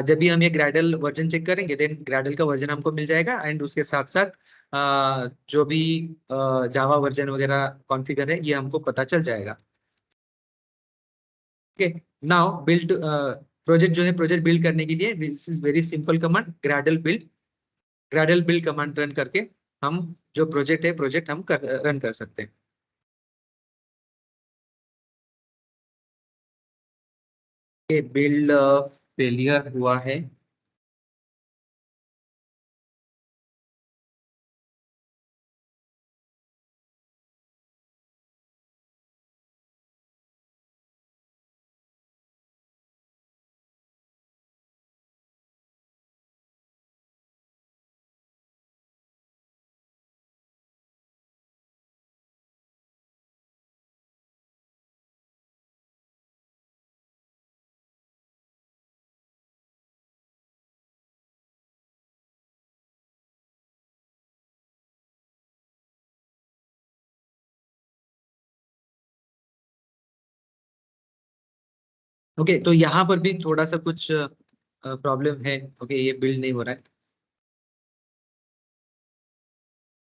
जब भी हम ये ग्रेडल वर्जन चेक करेंगे देन ग्रेडल का वर्जन हमको मिल जाएगा, एंड उसके साथ साथ जो भी जावा वर्जन वगैरह कॉन्फ़िगर है ये हमको पता चल जाएगा। ओके, नाउ बिल्ड प्रोजेक्ट जो है, प्रोजेक्ट बिल्ड करने के लिए this is very simple command, Gradle build. Gradle build command run करके हम जो प्रोजेक्ट है, प्रोजेक्ट हम रन कर सकते हैं। बिल्ड फेलियर हुआ है। ओके, तो यहाँ पर भी थोड़ा सा कुछ प्रॉब्लम है। ओके, ये बिल्ड नहीं हो रहा है।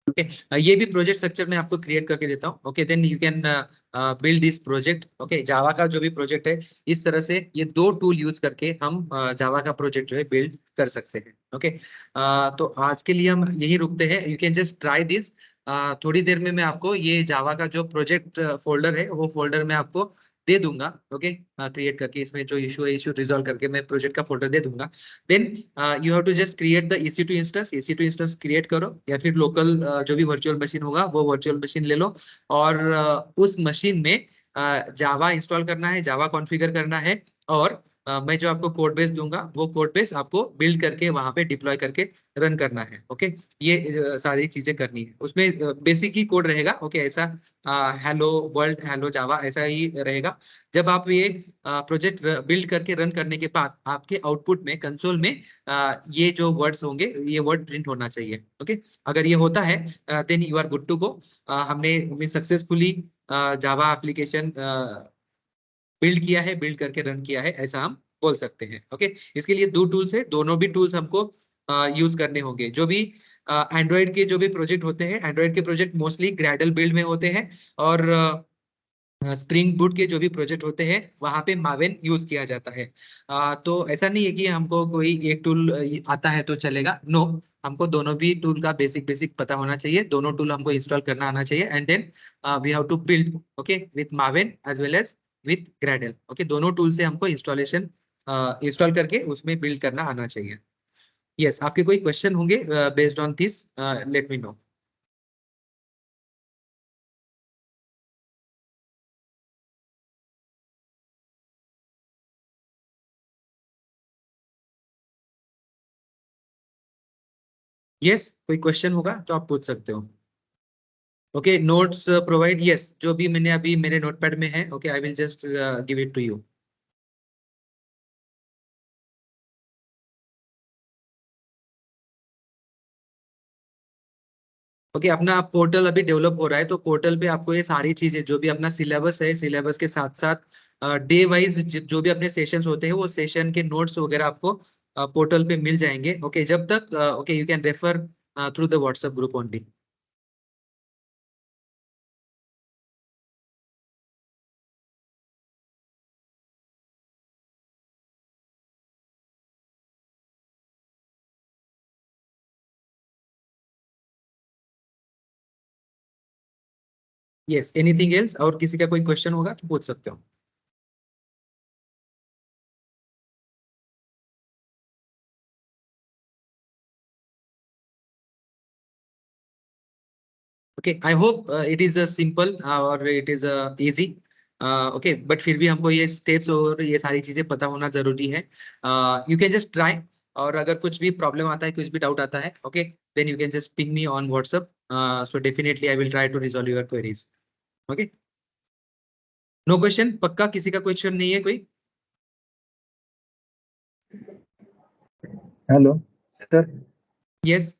ओके, ये भी प्रोजेक्ट स्ट्रक्चर मैं आपको क्रिएट करके देता हूँ। Okay, then you can build this project. Okay, Java का जो भी प्रोजेक्ट है, इस तरह से ये दो टूल यूज करके हम जावा का प्रोजेक्ट जो है बिल्ड कर सकते हैं। ओके, तो आज के लिए हम यही रुकते हैं। You can just try this. थोड़ी देर में मैं आपको ये जावा का जो प्रोजेक्ट फोल्डर है, वो फोल्डर मैं आपको दे दूंगा। ओके, क्रिएट करके इसमें जो इशू है, इशू रिजॉल्व करके मैं प्रोजेक्ट का फोल्डर दे दूंगा। Then you have to just create the EC2 instance. EC2 instance create करो, या फिर लोकल जो भी वर्चुअल मशीन होगा वो वर्चुअल मशीन ले लो, और उस मशीन में जावा इंस्टॉल करना है, जावा कॉन्फ़िगर करना है, और मैं जो आपको कोड बेस दूंगा वो कोड बेस आपको बिल्ड करके वहां पे डिप्लॉय करके रन करना है। ओके, ये सारी चीजें करनी है। उसमें बेसिक ही कोड रहेगा। ओके, ऐसा हेलो वर्ल्ड, हेलो जावा, ऐसा ही रहेगा। जब आप ये प्रोजेक्ट बिल्ड करके रन करने के बाद आपके आउटपुट में, कंसोल में ये जो वर्ड्स होंगे, ये वर्ड प्रिंट होना चाहिए। ओके, अगर ये होता है then you are good to go. हमने सक्सेसफुली जावा एप्लीकेशन बिल्ड किया है, बिल्ड करके रन किया है, ऐसा हम बोल सकते हैं। ओके, इसके लिए दो टूल्स है, दोनों भी टूल्स हमको यूज करने होंगे। जो भी एंड्रॉइड के जो भी प्रोजेक्ट होते हैं, एंड्रॉइड के प्रोजेक्ट मोस्टली ग्रेडल बिल्ड में होते हैं, और स्प्रिंग बूट के जो भी प्रोजेक्ट होते हैं वहां पे मावेन यूज किया जाता है। तो ऐसा नहीं है कि हमको कोई एक टूल आता है तो चलेगा, नो। हमको दोनों भी टूल का बेसिक बेसिक पता होना चाहिए, दोनों टूल हमको इंस्टॉल करना आना चाहिए, and then we have to build, okay, with Maven as well as with Gradle. Okay, दोनों टूल से हमको इंस्टॉलेशन इंस्टॉल करके उसमें बिल्ड करना आना चाहिए। यस, आपके कोई क्वेश्चन होंगे based on this, let me know. Yes, कोई क्वेश्चन होगा तो आप पूछ सकते हो। ओके, नोट्स प्रोवाइड, यस, जो भी मैंने अभी मेरे नोटपैड में है, okay, I will just give it to you. Okay, अपना पोर्टल अभी डेवलप हो रहा है, तो पोर्टल पे आपको ये सारी चीजें, जो भी अपना सिलेबस है, सिलेबस के साथ साथ डे वाइज जो भी अपने सेशंस होते हैं, वो सेशन के नोट्स वगैरह आपको पोर्टल पे मिल जाएंगे। ओके, जब तक, okay, you can refer through the WhatsApp group only. Yes, anything else, और किसी का कोई क्वेश्चन होगा तो पूछ सकते हो। Okay, I hope it is simple और it is easy. Okay, but फिर भी हमको ये स्टेप्स और ये सारी चीजें पता होना जरूरी है। यू कैन जस्ट ट्राई, और अगर कुछ भी प्रॉब्लम आता है, कुछ भी डाउट आता है, okay, then you can just ping me on WhatsApp. So definitely I will try to resolve your queries. Okay, no question, पक्का किसी का क्वेश्चन नहीं है कोई? Hello sir. यस।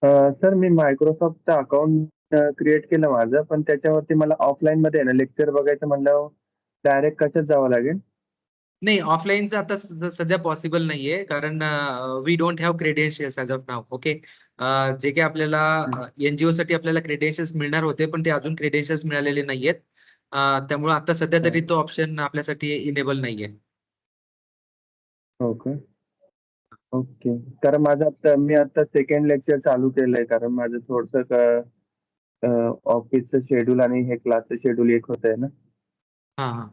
सर मी मायक्रोसॉफ्टचा अकाउंट क्रिएट केलं माझं, पण त्याच्यावरती मला ऑफलाईन मध्ये आहे ना लेक्चर बघायचं म्हणल्यावर डायरेक्ट कशात जावं लागेल? नाही, ऑफलाईनचं आता सध्या पॉसिबल नाहीये, कारण we don't have credentials as of now. Okay, जे काही आपल्याला एनजीओ साठी आपल्याला क्रेडेन्शियल्स मिळणार होते, पण ते अजून क्रेडेन्शियल्स मिळालेले नाहीयेत. त्यामुळे आता सध्या तरी तो ऑप्शन आपल्यासाठी इनेबल नाहीये. हो का? ओके. कारण माझं मी आता सेकंड लेक्चर चालू केलंय, कारण माझं थोडंसं ऑफिसचं शेड्यूल आणि हे क्लासचं शेड्यूल एक होतंय ना. हा.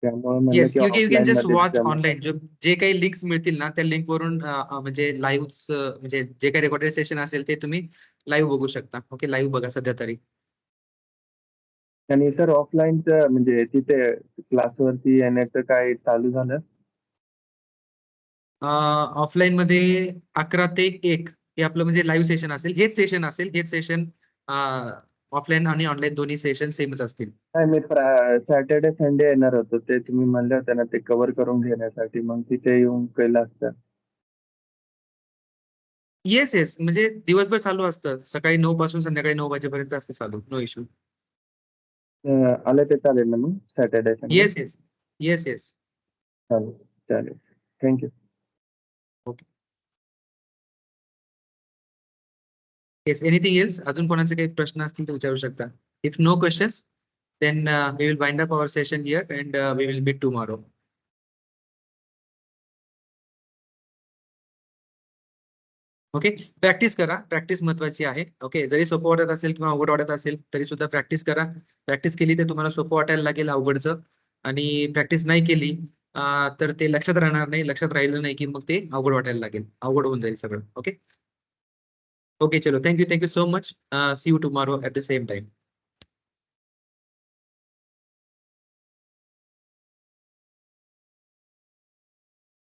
त्यामुळे म्हणलं येस, की यू कॅन ऑफलाईन जस्ट मध्ये वॉच जमेल. ऑनलाईन. जे काही लिंक्स मिळतील ना, त्या लिंक वरून म्हणजे लाईव्ह, म्हणजे जे काही रेकॉर्डेड सेशन असेल ते तुम्ही लाईव्ह बघू शकता. ओके, लाईव्ह बघा सध्या तरी. आणि सर ऑफलाईनचं म्हणजे तिथे क्लासवरती येण्याचं काय चालू झालं? ऑफलाईन मध्ये 11 ते 1 हे आपलं म्हणजे लाईव्ह सेशन असेल. हेच सेशन ऑफलाईन आणि ऑनलाईन दोन्ही सेशन सेमच असतील. नाही, मी सॅटर्डे संडे येणार होतो, ते तुम्ही म्हणले होते ना ते कव्हर करून घेण्यासाठी, मग तिथे येऊन केलं असतं. येस, म्हणजे दिवसभर चालू असतं. सकाळी 9 पासून संध्याकाळी 9 वाजेपर्यंत असतं चालू. No issue. आलं ते चालेल ना मग सॅटर्डे संडे? येस. चालेल. Thank you. Okay. Yes, anything else? अजून कोणाचे काही प्रश्न असतील तर विचारू शकता. If no questions, then we will wind up our session here and we will meet tomorrow. Okay, practice करा. प्रॅक्टिस महत्वाची आहे. ओके, जरी सोपं वाटत असेल किंवा अवघड वाटत असेल तरी सुद्धा प्रॅक्टिस करा. प्रॅक्टिस केली तर तुम्हाला सोपं वाटायला लागेल अवघडचं, आणि प्रॅक्टिस नाही केली तर ते लक्षात राहणार नाही. लक्षात राहिलं नाही की मग ते अवघड वाटायला लागेल, अवघड होऊन जाईल सगळं. ओके, चलो, thank you so much. See you tomorrow at the same time.